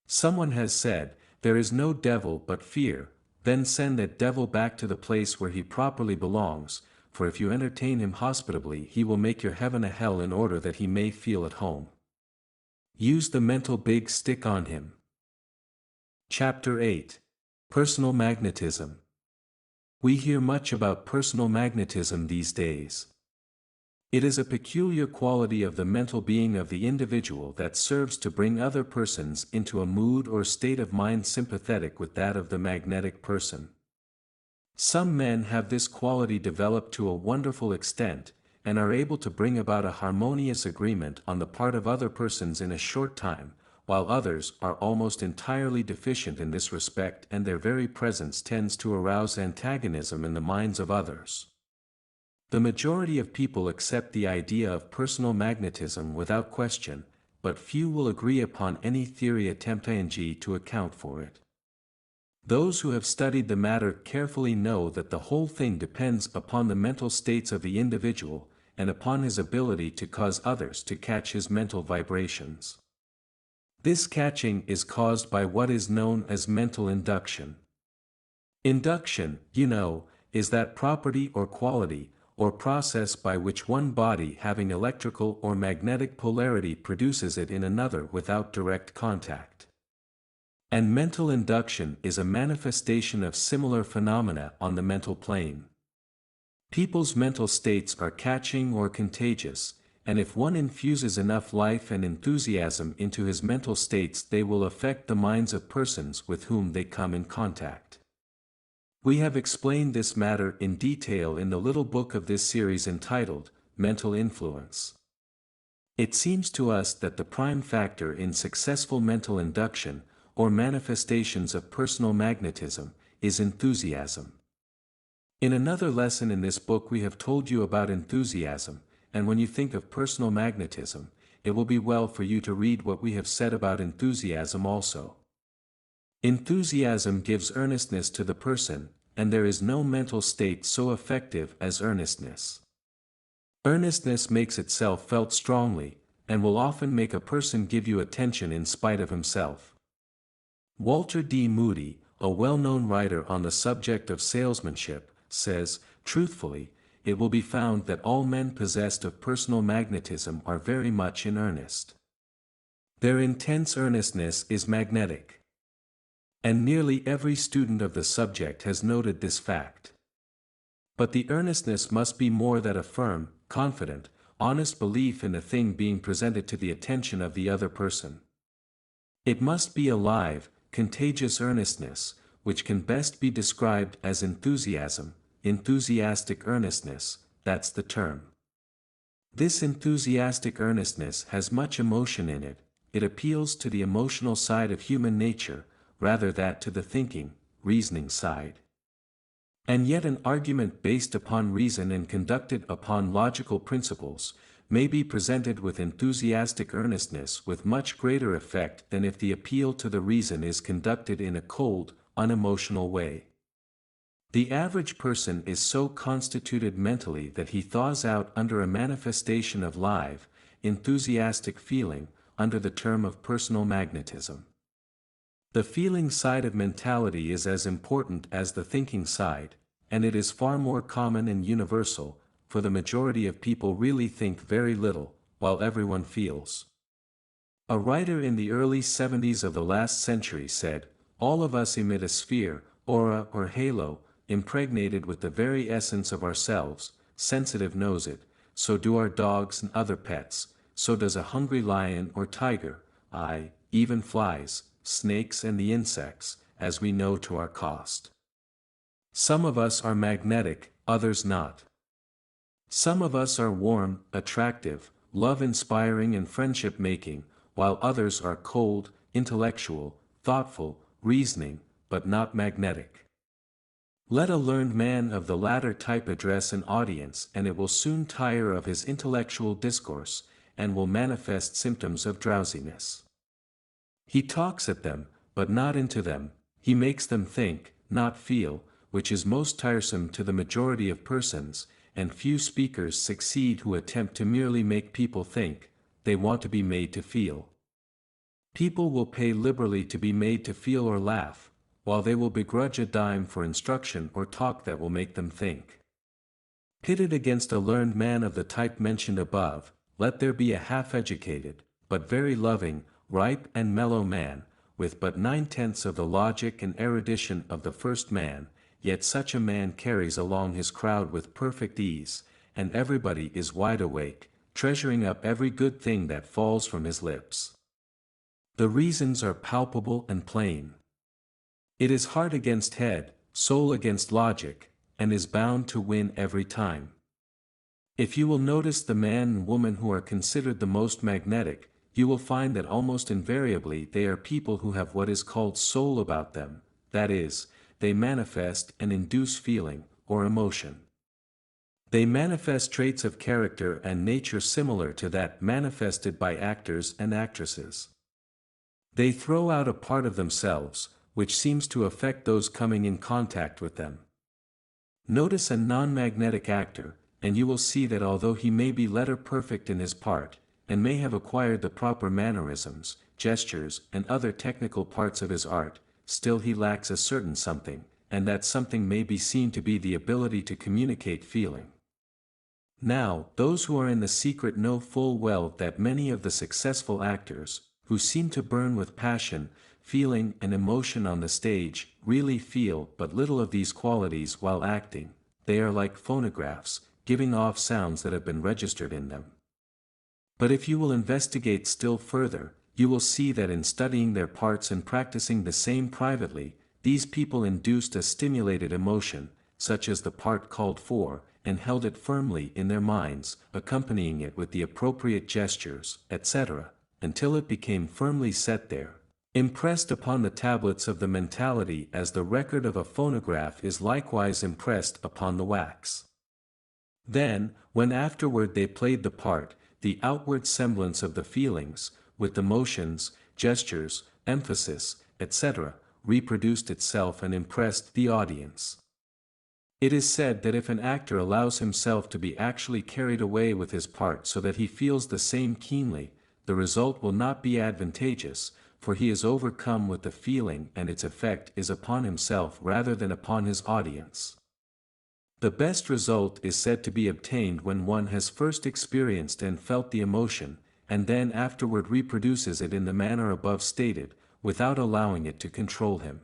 Someone has said, there is no devil but fear, then send that devil back to the place where he properly belongs, for if you entertain him hospitably he will make your heaven a hell in order that he may feel at home. Use the mental big stick on him. Chapter 8. Personal Magnetism. We hear much about personal magnetism these days. It is a peculiar quality of the mental being of the individual that serves to bring other persons into a mood or state of mind sympathetic with that of the magnetic person. Some men have this quality developed to a wonderful extent, and are able to bring about a harmonious agreement on the part of other persons in a short time, while others are almost entirely deficient in this respect, and their very presence tends to arouse antagonism in the minds of others. The majority of people accept the idea of personal magnetism without question, but few will agree upon any theory attempting to account for it. Those who have studied the matter carefully know that the whole thing depends upon the mental states of the individual, and upon his ability to cause others to catch his mental vibrations. This catching is caused by what is known as mental induction. Induction, is that property or quality, or process by which one body having electrical or magnetic polarity produces it in another without direct contact. And mental induction is a manifestation of similar phenomena on the mental plane. People's mental states are catching or contagious, and if one infuses enough life and enthusiasm into his mental states, they will affect the minds of persons with whom they come in contact. We have explained this matter in detail in the little book of this series entitled, Mental Influence. It seems to us that the prime factor in successful mental induction, or manifestations of personal magnetism, is enthusiasm. In another lesson in this book we have told you about enthusiasm, and when you think of personal magnetism, it will be well for you to read what we have said about enthusiasm also. Enthusiasm gives earnestness to the person, and there is no mental state so effective as earnestness. Earnestness makes itself felt strongly, and will often make a person give you attention in spite of himself. Walter D. Moody, a well-known writer on the subject of salesmanship, says, truthfully, it will be found that all men possessed of personal magnetism are very much in earnest. Their intense earnestness is magnetic. And nearly every student of the subject has noted this fact. But the earnestness must be more than a firm, confident, honest belief in the thing being presented to the attention of the other person. It must be a live, contagious earnestness, which can best be described as enthusiasm, enthusiastic earnestness, that's the term. This enthusiastic earnestness has much emotion in it, it appeals to the emotional side of human nature, rather than to the thinking, reasoning side. And yet an argument based upon reason and conducted upon logical principles, may be presented with enthusiastic earnestness with much greater effect than if the appeal to the reason is conducted in a cold, unemotional way. The average person is so constituted mentally that he thaws out under a manifestation of live, enthusiastic feeling, under the term of personal magnetism. The feeling side of mentality is as important as the thinking side, and it is far more common and universal, for the majority of people really think very little, while everyone feels. A writer in the early 70s of the last century said, all of us emit a sphere, aura or halo, impregnated with the very essence of ourselves, sensitive knows it, so do our dogs and other pets, so does a hungry lion or tiger, aye, even flies, snakes and the insects, as we know to our cost. Some of us are magnetic, others not. Some of us are warm, attractive, love-inspiring and friendship-making, while others are cold, intellectual, thoughtful, reasoning, but not magnetic. Let a learned man of the latter type address an audience and it will soon tire of his intellectual discourse, and will manifest symptoms of drowsiness. He talks at them, but not into them, he makes them think, not feel, which is most tiresome to the majority of persons, and few speakers succeed who attempt to merely make people think, they want to be made to feel. People will pay liberally to be made to feel or laugh, while they will begrudge a dime for instruction or talk that will make them think. Pitted against a learned man of the type mentioned above, let there be a half-educated, but very loving, ripe and mellow man, with but 9/10 of the logic and erudition of the first man, yet such a man carries along his crowd with perfect ease, and everybody is wide awake, treasuring up every good thing that falls from his lips. The reasons are palpable and plain. It is heart against head, soul against logic, and is bound to win every time. If you will notice the man and woman who are considered the most magnetic, you will find that almost invariably they are people who have what is called soul about them, that is, they manifest and induce feeling, or emotion. They manifest traits of character and nature similar to that manifested by actors and actresses. They throw out a part of themselves, which seems to affect those coming in contact with them. Notice a non-magnetic actor, and you will see that although he may be letter perfect in his part, and may have acquired the proper mannerisms, gestures, and other technical parts of his art, still he lacks a certain something, and that something may be seen to be the ability to communicate feeling. Now, those who are in the secret know full well that many of the successful actors, who seem to burn with passion, feeling and emotion on the stage, really feel but little of these qualities while acting. They are like phonographs, giving off sounds that have been registered in them. But if you will investigate still further, you will see that in studying their parts and practicing the same privately, these people induced a stimulated emotion, such as the part called for, and held it firmly in their minds, accompanying it with the appropriate gestures, etc., until it became firmly set there, impressed upon the tablets of the mentality as the record of a phonograph is likewise impressed upon the wax. Then, when afterward they played the part, the outward semblance of the feelings, with the motions, gestures, emphasis, etc., reproduced itself and impressed the audience. It is said that if an actor allows himself to be actually carried away with his part so that he feels the same keenly, the result will not be advantageous, for he is overcome with the feeling and its effect is upon himself rather than upon his audience. The best result is said to be obtained when one has first experienced and felt the emotion, and then afterward reproduces it in the manner above stated, without allowing it to control him.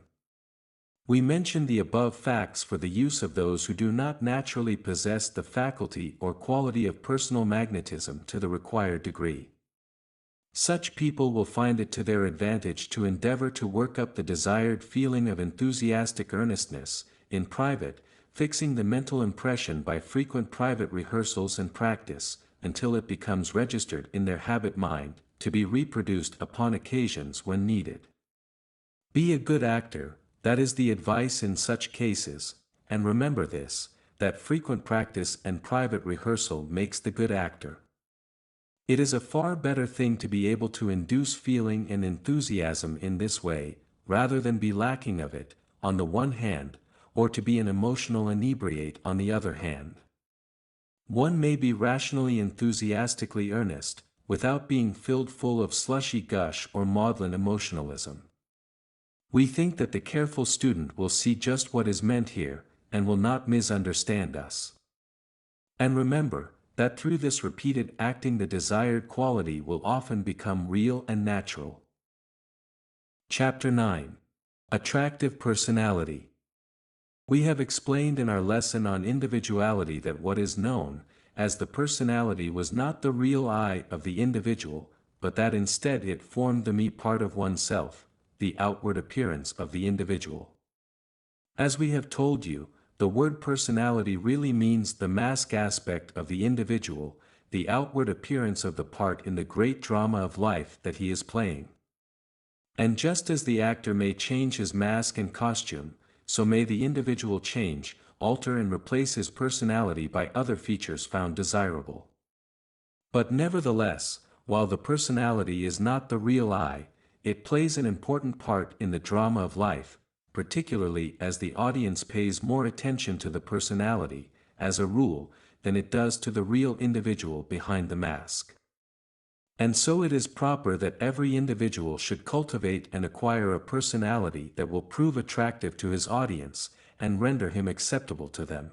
We mention the above facts for the use of those who do not naturally possess the faculty or quality of personal magnetism to the required degree. Such people will find it to their advantage to endeavor to work up the desired feeling of enthusiastic earnestness, in private, fixing the mental impression by frequent private rehearsals and practice, until it becomes registered in their habit mind, to be reproduced upon occasions when needed. Be a good actor, that is the advice in such cases, and remember this, that frequent practice and private rehearsal makes the good actor. It is a far better thing to be able to induce feeling and enthusiasm in this way, rather than be lacking of it, on the one hand, or to be an emotional inebriate on the other hand. One may be rationally enthusiastically earnest, without being filled full of slushy gush or maudlin emotionalism. We think that the careful student will see just what is meant here, and will not misunderstand us. And remember, that through this repeated acting the desired quality will often become real and natural. Chapter 9. Attractive Personality. We have explained in our lesson on individuality that what is known as the personality was not the real I of the individual, but that instead it formed the me part of oneself, the outward appearance of the individual. As we have told you, the word personality really means the mask aspect of the individual, the outward appearance of the part in the great drama of life that he is playing. And just as the actor may change his mask and costume, so may the individual change, alter and replace his personality by other features found desirable. But nevertheless, while the personality is not the real I, it plays an important part in the drama of life, particularly as the audience pays more attention to the personality, as a rule, than it does to the real individual behind the mask. And so it is proper that every individual should cultivate and acquire a personality that will prove attractive to his audience, and render him acceptable to them.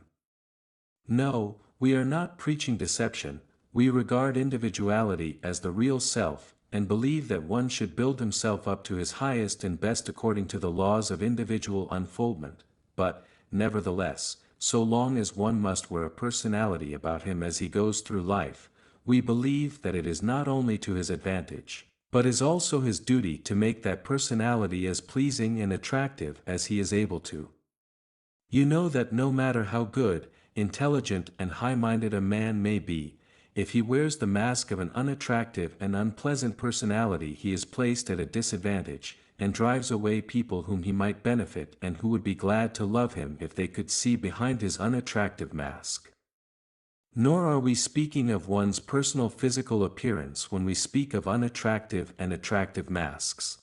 No, we are not preaching deception, we regard individuality as the real self, and believe that one should build himself up to his highest and best according to the laws of individual unfoldment, but, nevertheless, so long as one must wear a personality about him as he goes through life, we believe that it is not only to his advantage, but is also his duty to make that personality as pleasing and attractive as he is able to. You know that no matter how good, intelligent and high-minded a man may be, if he wears the mask of an unattractive and unpleasant personality, he is placed at a disadvantage, and drives away people whom he might benefit and who would be glad to love him if they could see behind his unattractive mask. Nor are we speaking of one's personal physical appearance when we speak of unattractive and attractive masks.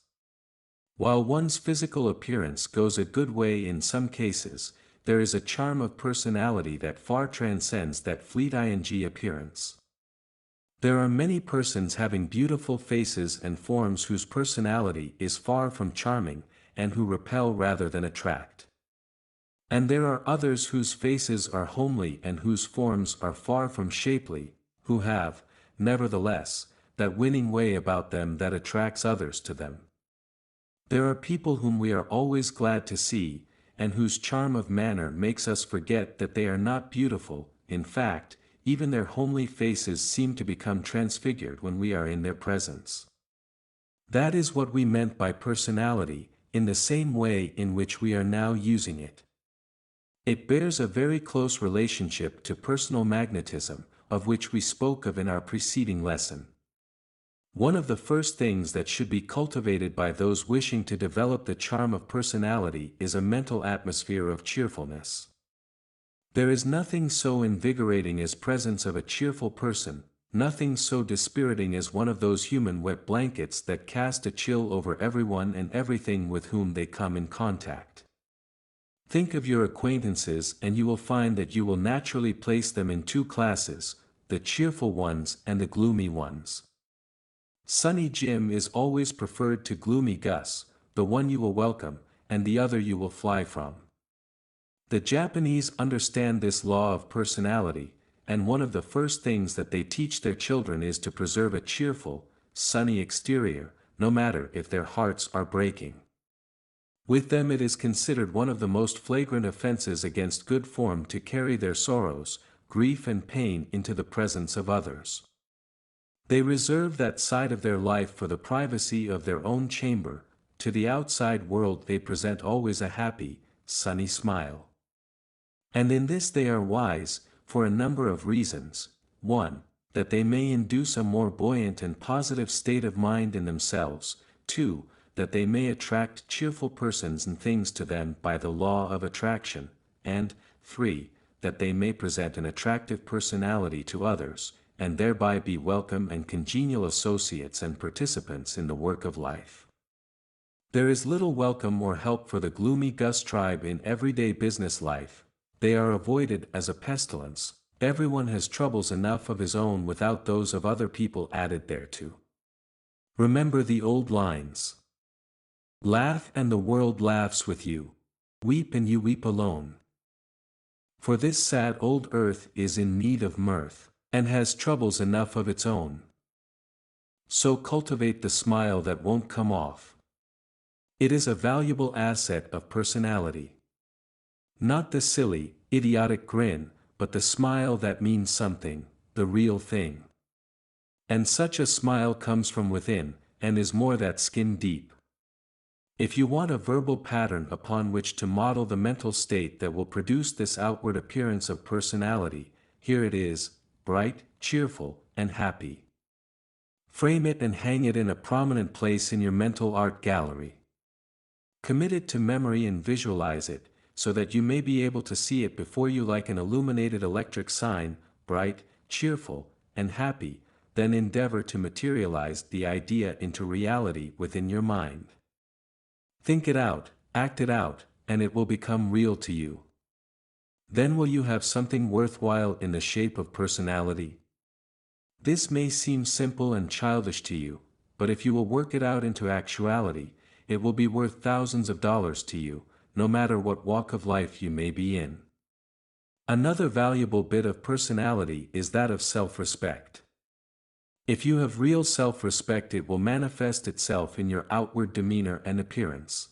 While one's physical appearance goes a good way in some cases, there is a charm of personality that far transcends that fleet appearance. There are many persons having beautiful faces and forms whose personality is far from charming, and who repel rather than attract. And there are others whose faces are homely and whose forms are far from shapely, who have, nevertheless, that winning way about them that attracts others to them. There are people whom we are always glad to see, and whose charm of manner makes us forget that they are not beautiful. In fact, even their homely faces seem to become transfigured when we are in their presence. That is what we meant by personality, in the same way in which we are now using it. It bears a very close relationship to personal magnetism, of which we spoke of in our preceding lesson. One of the first things that should be cultivated by those wishing to develop the charm of personality is a mental atmosphere of cheerfulness. There is nothing so invigorating as presence of a cheerful person, nothing so dispiriting as one of those human wet blankets that cast a chill over everyone and everything with whom they come in contact. Think of your acquaintances and you will find that you will naturally place them in two classes, the cheerful ones and the gloomy ones. Sunny Jim is always preferred to gloomy Gus, the one you will welcome, and the other you will fly from. The Japanese understand this law of personality, and one of the first things that they teach their children is to preserve a cheerful, sunny exterior, no matter if their hearts are breaking. With them it is considered one of the most flagrant offenses against good form to carry their sorrows, grief and pain into the presence of others. They reserve that side of their life for the privacy of their own chamber. To the outside world they present always a happy, sunny smile. And in this they are wise, for a number of reasons. 1. That they may induce a more buoyant and positive state of mind in themselves. 2. That they may attract cheerful persons and things to them by the law of attraction. And 3. That they may present an attractive personality to others, and thereby be welcome and congenial associates and participants in the work of life. There is little welcome or help for the gloomy Gus tribe in everyday business life. They are avoided as a pestilence. Everyone has troubles enough of his own without those of other people added thereto. Remember the old lines. Laugh and the world laughs with you. Weep and you weep alone. For this sad old earth is in need of mirth, and has troubles enough of its own. So cultivate the smile that won't come off. It is a valuable asset of personality. Not the silly, idiotic grin, but the smile that means something, the real thing. And such a smile comes from within, and is more that skin deep. If you want a verbal pattern upon which to model the mental state that will produce this outward appearance of personality, here it is, bright, cheerful, and happy. Frame it and hang it in a prominent place in your mental art gallery. Commit it to memory and visualize it, so that you may be able to see it before you like an illuminated electric sign, bright, cheerful, and happy. Then endeavor to materialize the idea into reality within your mind. Think it out, act it out, and it will become real to you. Then will you have something worthwhile in the shape of personality? This may seem simple and childish to you, but if you will work it out into actuality, it will be worth thousands of dollars to you, no matter what walk of life you may be in. Another valuable bit of personality is that of self-respect. If you have real self-respect, it will manifest itself in your outward demeanor and appearance.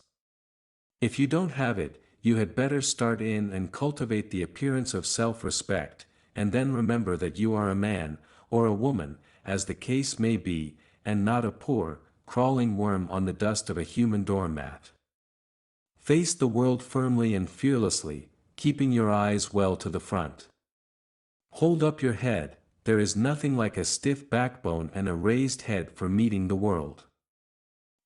If you don't have it, you had better start in and cultivate the appearance of self-respect, and then remember that you are a man, or a woman, as the case may be, and not a poor, crawling worm on the dust of a human doormat. Face the world firmly and fearlessly, keeping your eyes well to the front. Hold up your head, there is nothing like a stiff backbone and a raised head for meeting the world.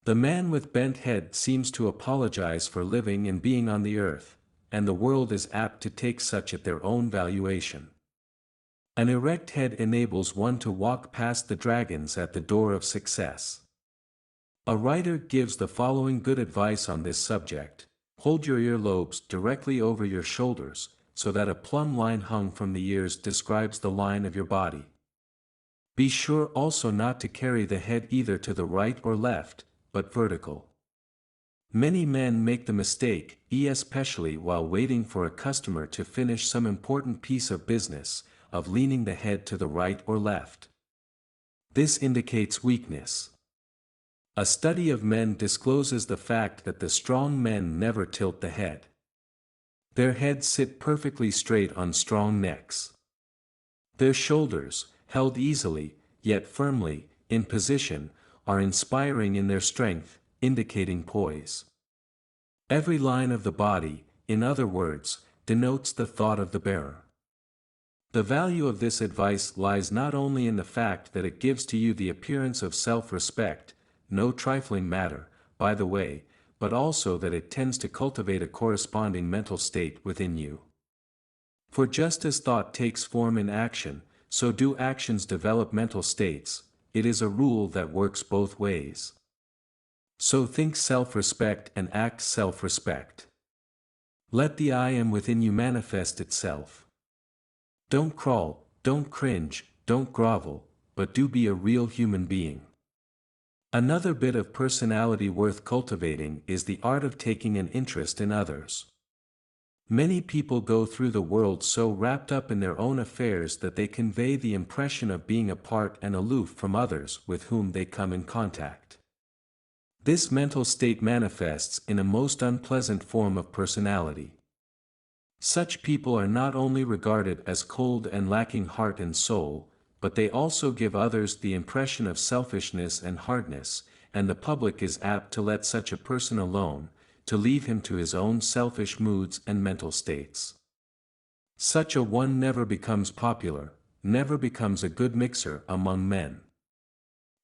The man with bent head seems to apologize for living and being on the earth, and the world is apt to take such at their own valuation. An erect head enables one to walk past the dragons at the door of success. A writer gives the following good advice on this subject: hold your earlobes directly over your shoulders, so that a plumb line hung from the ears describes the line of your body. Be sure also not to carry the head either to the right or left, but vertical. Many men make the mistake, especially while waiting for a customer to finish some important piece of business, of leaning the head to the right or left. This indicates weakness. A study of men discloses the fact that the strong men never tilt the head. Their heads sit perfectly straight on strong necks. Their shoulders, held easily, yet firmly, in position, are inspiring in their strength, indicating poise. Every line of the body, in other words, denotes the thought of the bearer. The value of this advice lies not only in the fact that it gives to you the appearance of self-respect, no trifling matter, by the way, but also that it tends to cultivate a corresponding mental state within you. For just as thought takes form in action, so do actions develop mental states. It is a rule that works both ways. So think self-respect and act self-respect. Let the I am within you manifest itself. Don't crawl, don't cringe, don't grovel, but do be a real human being. Another bit of personality worth cultivating is the art of taking an interest in others. Many people go through the world so wrapped up in their own affairs that they convey the impression of being apart and aloof from others with whom they come in contact. This mental state manifests in a most unpleasant form of personality. Such people are not only regarded as cold and lacking heart and soul, but they also give others the impression of selfishness and hardness, and the public is apt to let such a person alone, to leave him to his own selfish moods and mental states. Such a one never becomes popular, never becomes a good mixer among men.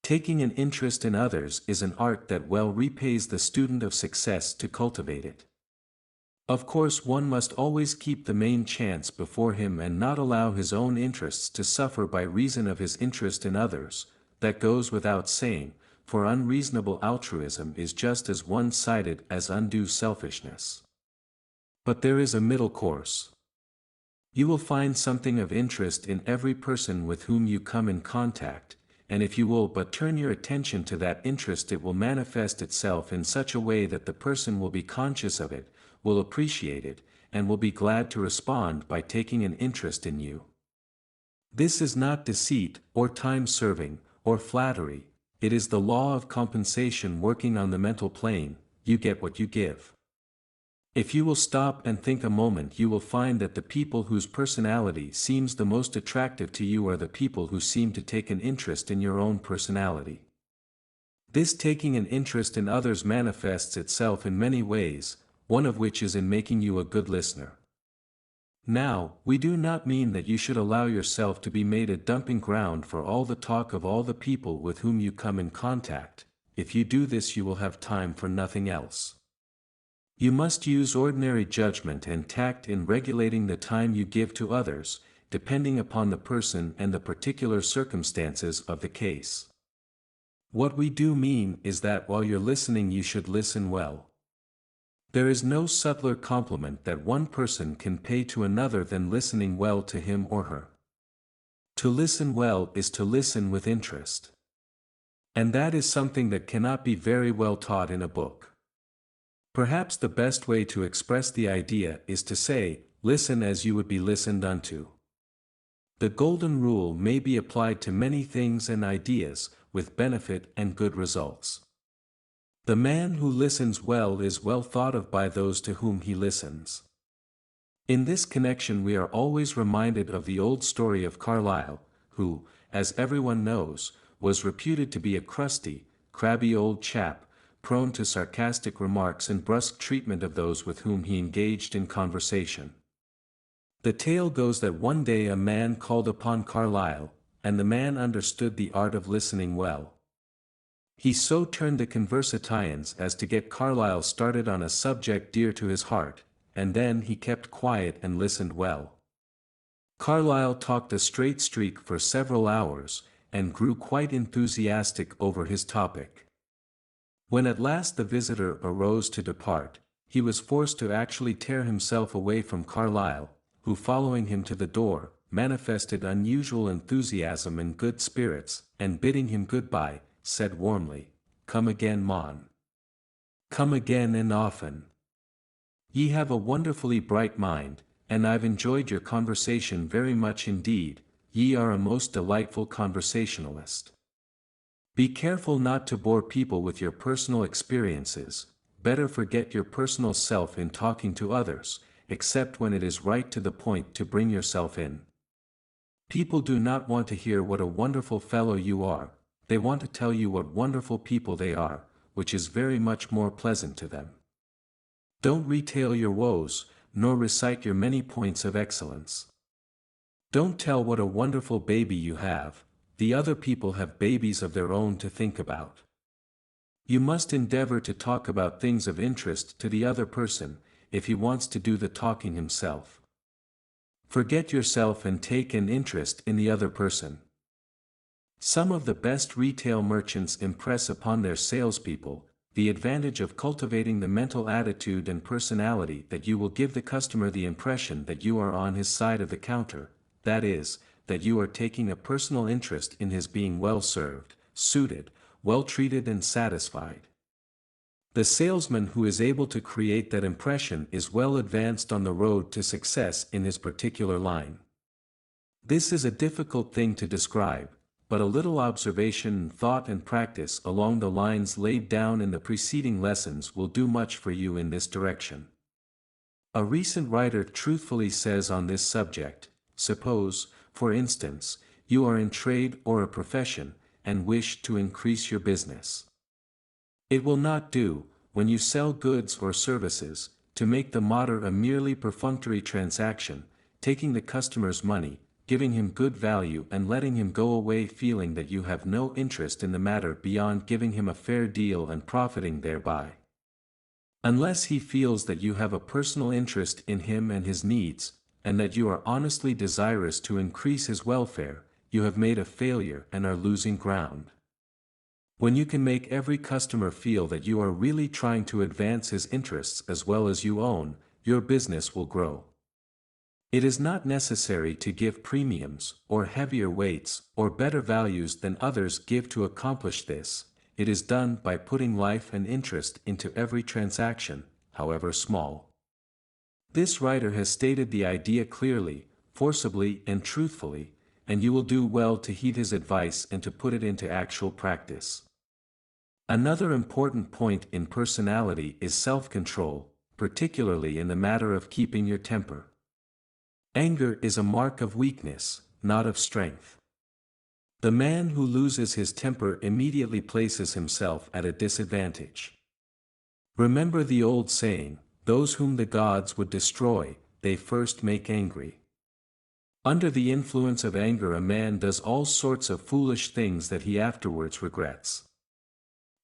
Taking an interest in others is an art that well repays the student of success to cultivate it. Of course, one must always keep the main chance before him and not allow his own interests to suffer by reason of his interest in others. That goes without saying, for unreasonable altruism is just as one-sided as undue selfishness. But there is a middle course. You will find something of interest in every person with whom you come in contact, and if you will but turn your attention to that interest, it will manifest itself in such a way that the person will be conscious of it, will appreciate it, and will be glad to respond by taking an interest in you. This is not deceit, or time-serving, or flattery. It is the law of compensation working on the mental plane. You get what you give. If you will stop and think a moment, you will find that the people whose personality seems the most attractive to you are the people who seem to take an interest in your own personality. This taking an interest in others manifests itself in many ways, one of which is in making you a good listener. Now, we do not mean that you should allow yourself to be made a dumping ground for all the talk of all the people with whom you come in contact. If you do this, you will have time for nothing else. You must use ordinary judgment and tact in regulating the time you give to others, depending upon the person and the particular circumstances of the case. What we do mean is that while you're listening, you should listen well. There is no subtler compliment that one person can pay to another than listening well to him or her. To listen well is to listen with interest. And that is something that cannot be very well taught in a book. Perhaps the best way to express the idea is to say, listen as you would be listened unto. The golden rule may be applied to many things and ideas, with benefit and good results. The man who listens well is well thought of by those to whom he listens. In this connection, we are always reminded of the old story of Carlyle, who, as everyone knows, was reputed to be a crusty, crabby old chap, prone to sarcastic remarks and brusque treatment of those with whom he engaged in conversation. The tale goes that one day a man called upon Carlyle, and the man understood the art of listening well. He so turned the conversations as to get Carlyle started on a subject dear to his heart, and then he kept quiet and listened well. Carlyle talked a straight streak for several hours, and grew quite enthusiastic over his topic. When at last the visitor arose to depart, he was forced to actually tear himself away from Carlyle, who following him to the door, manifested unusual enthusiasm and good spirits, and bidding him goodbye, said warmly, "Come again, Mon. Come again and often. Ye have a wonderfully bright mind, and I've enjoyed your conversation very much indeed. Ye are a most delightful conversationalist. Be careful not to bore people with your personal experiences, better forget your personal self in talking to others, except when it is right to the point to bring yourself in. People do not want to hear what a wonderful fellow you are, they want to tell you what wonderful people they are, which is very much more pleasant to them. Don't retail your woes, nor recite your many points of excellence. Don't tell what a wonderful baby you have, the other people have babies of their own to think about. You must endeavor to talk about things of interest to the other person, if he wants to do the talking himself. Forget yourself and take an interest in the other person. Some of the best retail merchants impress upon their salespeople the advantage of cultivating the mental attitude and personality that you will give the customer the impression that you are on his side of the counter, that is, that you are taking a personal interest in his being well served, suited, well treated and satisfied. The salesman who is able to create that impression is well advanced on the road to success in his particular line. This is a difficult thing to describe, but a little observation, thought and practice along the lines laid down in the preceding lessons will do much for you in this direction. A recent writer truthfully says on this subject, suppose, for instance, you are in trade or a profession, and wish to increase your business. It will not do, when you sell goods or services, to make the matter a merely perfunctory transaction, taking the customer's money, giving him good value and letting him go away feeling that you have no interest in the matter beyond giving him a fair deal and profiting thereby. Unless he feels that you have a personal interest in him and his needs, and that you are honestly desirous to increase his welfare, you have made a failure and are losing ground. When you can make every customer feel that you are really trying to advance his interests as well as you own, your business will grow. It is not necessary to give premiums, or heavier weights, or better values than others give to accomplish this. It is done by putting life and interest into every transaction, however small. This writer has stated the idea clearly, forcibly and truthfully, and you will do well to heed his advice and to put it into actual practice. Another important point in personality is self-control, particularly in the matter of keeping your temper. Anger is a mark of weakness, not of strength. The man who loses his temper immediately places himself at a disadvantage. Remember the old saying, those whom the gods would destroy, they first make angry. Under the influence of anger a man does all sorts of foolish things that he afterwards regrets.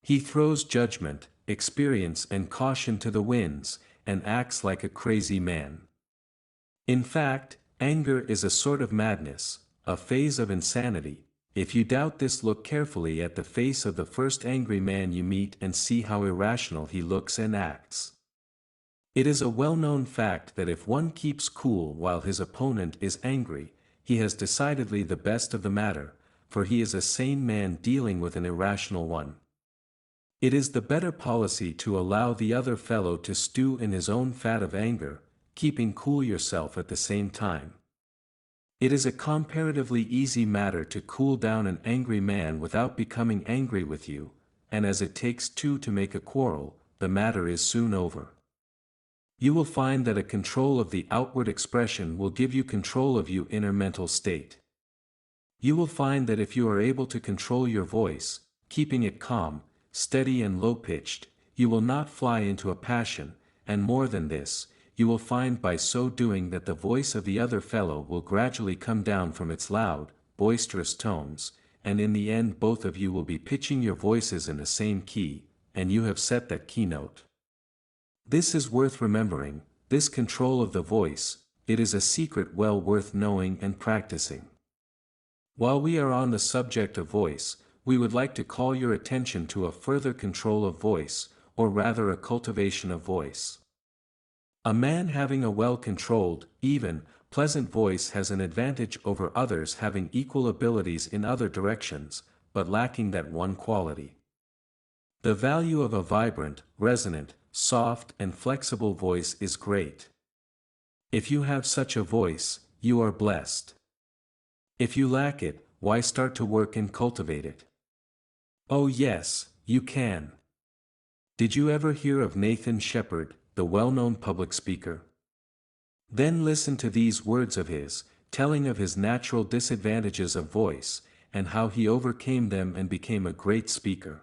He throws judgment, experience and caution to the winds, and acts like a crazy man. In fact, anger is a sort of madness, a phase of insanity. If you doubt this, look carefully at the face of the first angry man you meet and see how irrational he looks and acts. It is a well-known fact that if one keeps cool while his opponent is angry, he has decidedly the best of the matter, for he is a sane man dealing with an irrational one. It is the better policy to allow the other fellow to stew in his own fat of anger, keeping cool yourself at the same time. It is a comparatively easy matter to cool down an angry man without becoming angry with you, and as it takes two to make a quarrel, the matter is soon over. You will find that a control of the outward expression will give you control of your inner mental state. You will find that if you are able to control your voice, keeping it calm, steady and low-pitched, you will not fly into a passion, and more than this, you will find by so doing that the voice of the other fellow will gradually come down from its loud, boisterous tones, and in the end both of you will be pitching your voices in the same key, and you have set that keynote. This is worth remembering, this control of the voice, it is a secret well worth knowing and practicing. While we are on the subject of voice, we would like to call your attention to a further control of voice, or rather a cultivation of voice. A man having a well-controlled, even, pleasant voice has an advantage over others having equal abilities in other directions, but lacking that one quality. The value of a vibrant, resonant, soft and flexible voice is great. If you have such a voice, you are blessed. If you lack it, why start to work and cultivate it? Oh yes, you can. Did you ever hear of Nathan Shepherd, the well-known public speaker? Then listen to these words of his, telling of his natural disadvantages of voice, and how he overcame them and became a great speaker.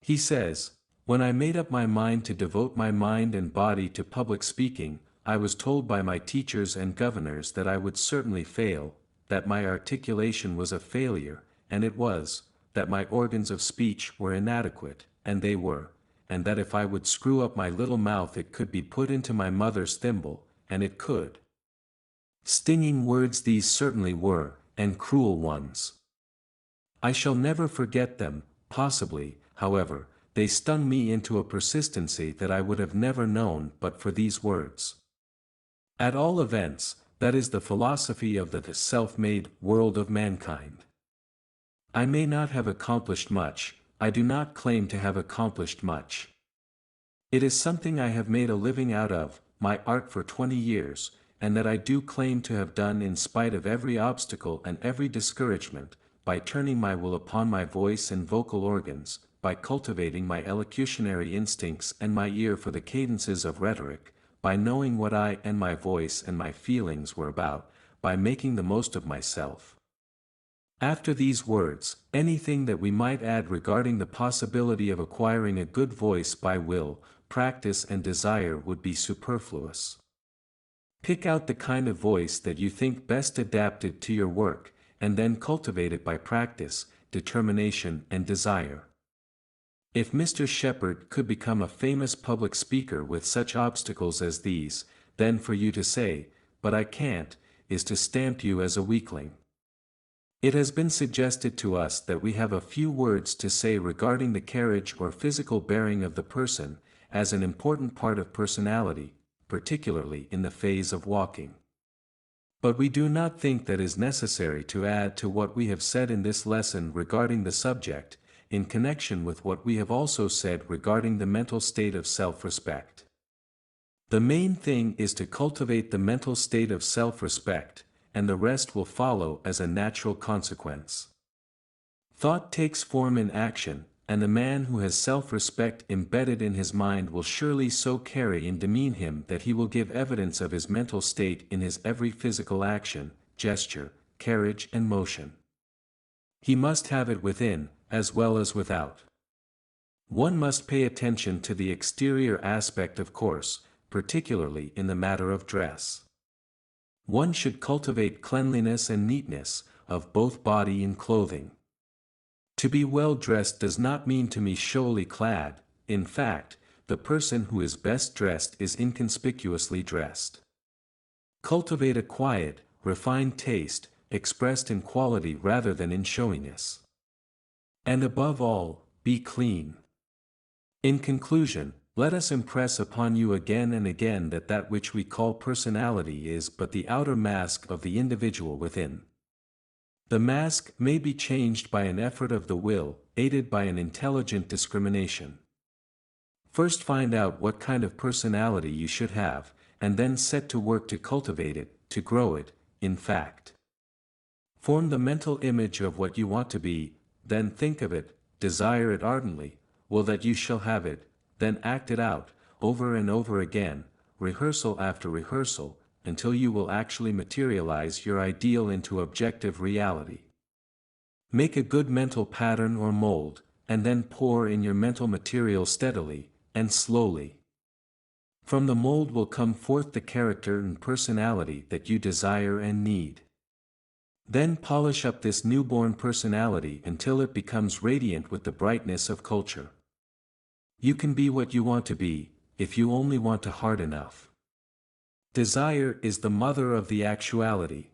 He says, "When I made up my mind to devote my mind and body to public speaking, I was told by my teachers and governors that I would certainly fail, that my articulation was a failure, and it was, that my organs of speech were inadequate, and they were, and that if I would screw up my little mouth it could be put into my mother's thimble, and it could." Stinging words these certainly were, and cruel ones. I shall never forget them. Possibly, however, they stung me into a persistency that I would have never known but for these words. At all events, that is the philosophy of the self-made world of mankind. I may not have accomplished much, I do not claim to have accomplished much. It is something I have made a living out of, my art for 20 years, and that I do claim to have done in spite of every obstacle and every discouragement, by turning my will upon my voice and vocal organs, by cultivating my elocutionary instincts and my ear for the cadences of rhetoric, by knowing what I and my voice and my feelings were about, by making the most of myself. After these words, anything that we might add regarding the possibility of acquiring a good voice by will, practice and desire would be superfluous. Pick out the kind of voice that you think best adapted to your work, and then cultivate it by practice, determination and desire. If Mr. Shepherd could become a famous public speaker with such obstacles as these, then for you to say, "But I can't," is to stamp you as a weakling. It has been suggested to us that we have a few words to say regarding the carriage or physical bearing of the person, as an important part of personality, particularly in the phase of walking. But we do not think that is necessary to add to what we have said in this lesson regarding the subject, in connection with what we have also said regarding the mental state of self-respect. The main thing is to cultivate the mental state of self-respect, and the rest will follow as a natural consequence. Thought takes form in action, and the man who has self-respect embedded in his mind will surely so carry and demean him that he will give evidence of his mental state in his every physical action, gesture, carriage and motion. He must have it within, as well as without. One must pay attention to the exterior aspect of course, particularly in the matter of dress. One should cultivate cleanliness and neatness, of both body and clothing. To be well dressed does not mean to be showily clad, in fact, the person who is best dressed is inconspicuously dressed. Cultivate a quiet, refined taste, expressed in quality rather than in showiness. And above all, be clean. In conclusion, let us impress upon you again and again that that which we call personality is but the outer mask of the individual within. The mask may be changed by an effort of the will, aided by an intelligent discrimination. First find out what kind of personality you should have, and then set to work to cultivate it, to grow it, in fact. Form the mental image of what you want to be, then think of it, desire it ardently, will that you shall have it, then act it out, over and over again, rehearsal after rehearsal, until you will actually materialize your ideal into objective reality. Make a good mental pattern or mold, and then pour in your mental material steadily, and slowly. From the mold will come forth the character and personality that you desire and need. Then polish up this newborn personality until it becomes radiant with the brightness of culture. You can be what you want to be, if you only want to hard enough. Desire is the mother of the actuality.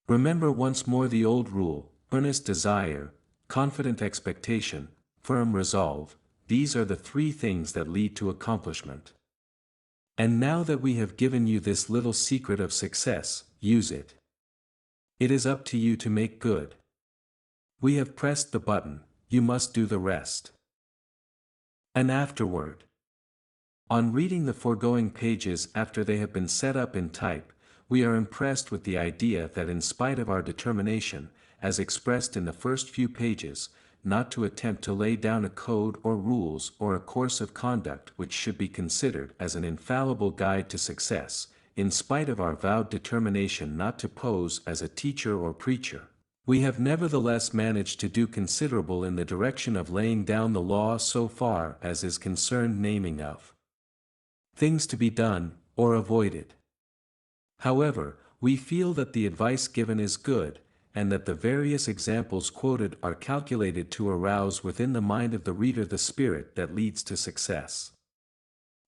Remember once more the old rule: earnest desire, confident expectation, firm resolve. These are the three things that lead to accomplishment. And now that we have given you this little secret of success, use it. It is up to you to make good. We have pressed the button, you must do the rest. An afterword. On reading the foregoing pages after they have been set up in type, we are impressed with the idea that in spite of our determination, as expressed in the first few pages, not to attempt to lay down a code or rules or a course of conduct which should be considered as an infallible guide to success, in spite of our vowed determination not to pose as a teacher or preacher, we have nevertheless managed to do considerable in the direction of laying down the law so far as is concerned naming of things to be done, or avoided. However, we feel that the advice given is good, and that the various examples quoted are calculated to arouse within the mind of the reader the spirit that leads to success.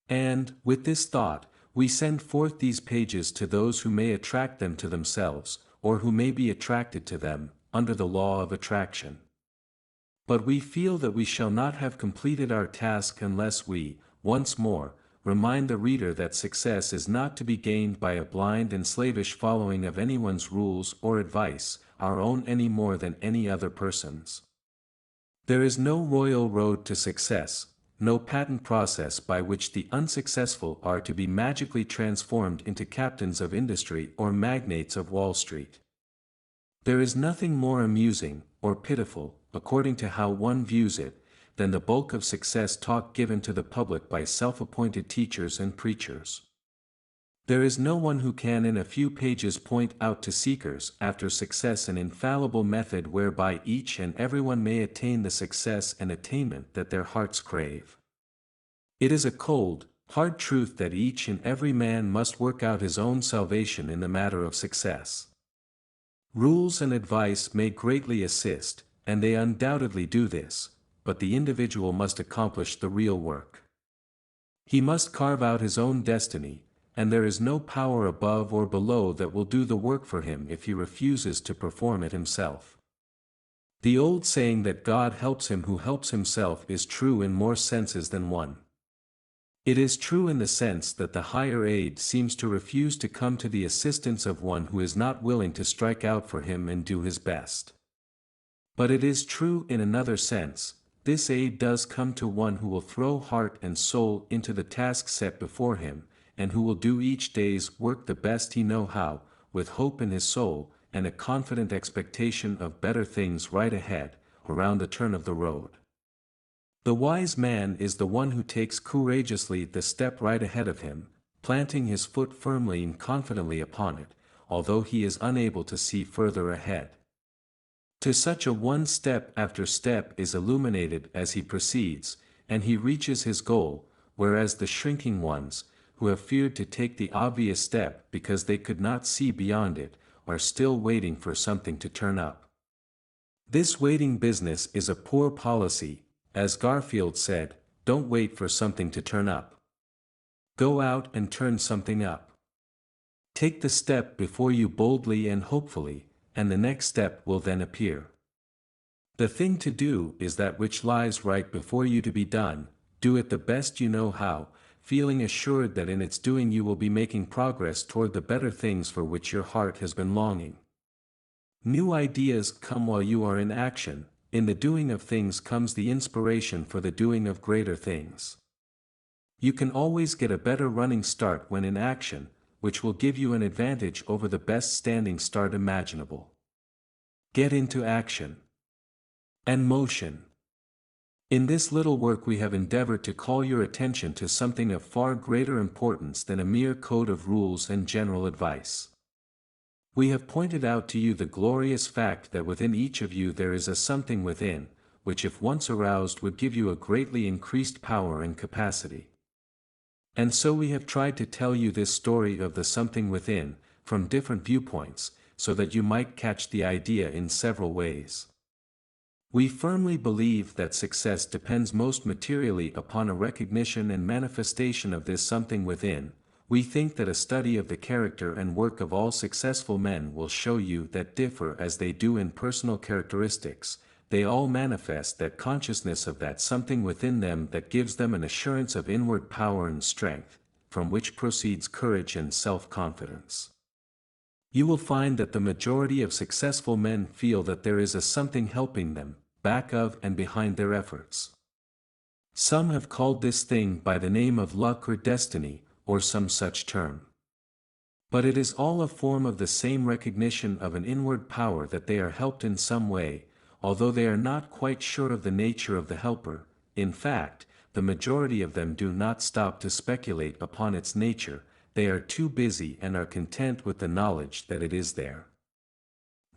And, with this thought, we send forth these pages to those who may attract them to themselves, or who may be attracted to them, under the law of attraction. But we feel that we shall not have completed our task unless we, once more, remind the reader that success is not to be gained by a blind and slavish following of anyone's rules or advice, our own any more than any other person's. There is no royal road to success, no patent process by which the unsuccessful are to be magically transformed into captains of industry or magnates of Wall Street. There is nothing more amusing, or pitiful, according to how one views it, than the bulk of success talk given to the public by self-appointed teachers and preachers. There is no one who can in a few pages point out to seekers after success an infallible method whereby each and everyone may attain the success and attainment that their hearts crave. It is a cold, hard truth that each and every man must work out his own salvation in the matter of success. Rules and advice may greatly assist, and they undoubtedly do this, but the individual must accomplish the real work. He must carve out his own destiny, and there is no power above or below that will do the work for him if he refuses to perform it himself. The old saying that God helps him who helps himself is true in more senses than one. It is true in the sense that the higher aid seems to refuse to come to the assistance of one who is not willing to strike out for him and do his best. But it is true in another sense. This aid does come to one who will throw heart and soul into the task set before him, and who will do each day's work the best he knows how, with hope in his soul, and a confident expectation of better things right ahead, around the turn of the road. The wise man is the one who takes courageously the step right ahead of him, planting his foot firmly and confidently upon it, although he is unable to see further ahead. To such a one step after step is illuminated as he proceeds, and he reaches his goal, whereas the shrinking ones, who have feared to take the obvious step because they could not see beyond it, are still waiting for something to turn up. This waiting business is a poor policy, as Garfield said, don't wait for something to turn up. Go out and turn something up. Take the step before you boldly and hopefully, and the next step will then appear. The thing to do is that which lies right before you to be done, do it the best you know how, feeling assured that in its doing you will be making progress toward the better things for which your heart has been longing. New ideas come while you are in action, in the doing of things comes the inspiration for the doing of greater things. You can always get a better running start when in action, which will give you an advantage over the best standing start imaginable. Get into action. And motion. In this little work we have endeavored to call your attention to something of far greater importance than a mere code of rules and general advice. We have pointed out to you the glorious fact that within each of you there is a something within, which if once aroused would give you a greatly increased power and capacity. And so we have tried to tell you this story of the something within, from different viewpoints, so that you might catch the idea in several ways. We firmly believe that success depends most materially upon a recognition and manifestation of this something within. We think that a study of the character and work of all successful men will show you that differ as they do in personal characteristics, they all manifest that consciousness of that something within them that gives them an assurance of inward power and strength, from which proceeds courage and self-confidence. You will find that the majority of successful men feel that there is a something helping them, back of and behind their efforts. Some have called this thing by the name of luck or destiny, or some such term. But it is all a form of the same recognition of an inward power that they are helped in some way, although they are not quite sure of the nature of the helper. In fact, the majority of them do not stop to speculate upon its nature, they are too busy and are content with the knowledge that it is there.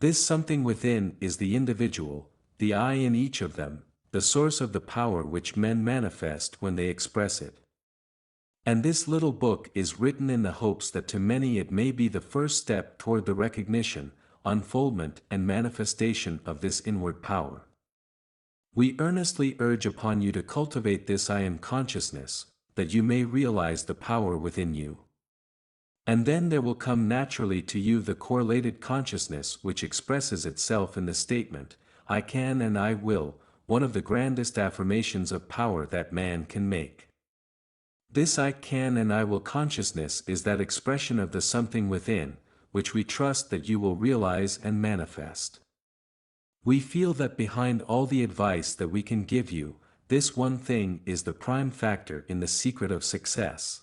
This something within is the individual, the I in each of them, the source of the power which men manifest when they express it. And this little book is written in the hopes that to many it may be the first step toward the recognition, unfoldment and manifestation of this inward power. We earnestly urge upon you to cultivate this I am consciousness, that you may realize the power within you. And then there will come naturally to you the correlated consciousness which expresses itself in the statement, I can and I will, one of the grandest affirmations of power that man can make. This I can and I will consciousness is that expression of the something within, which we trust that you will realize and manifest. We feel that behind all the advice that we can give you, this one thing is the prime factor in the secret of success.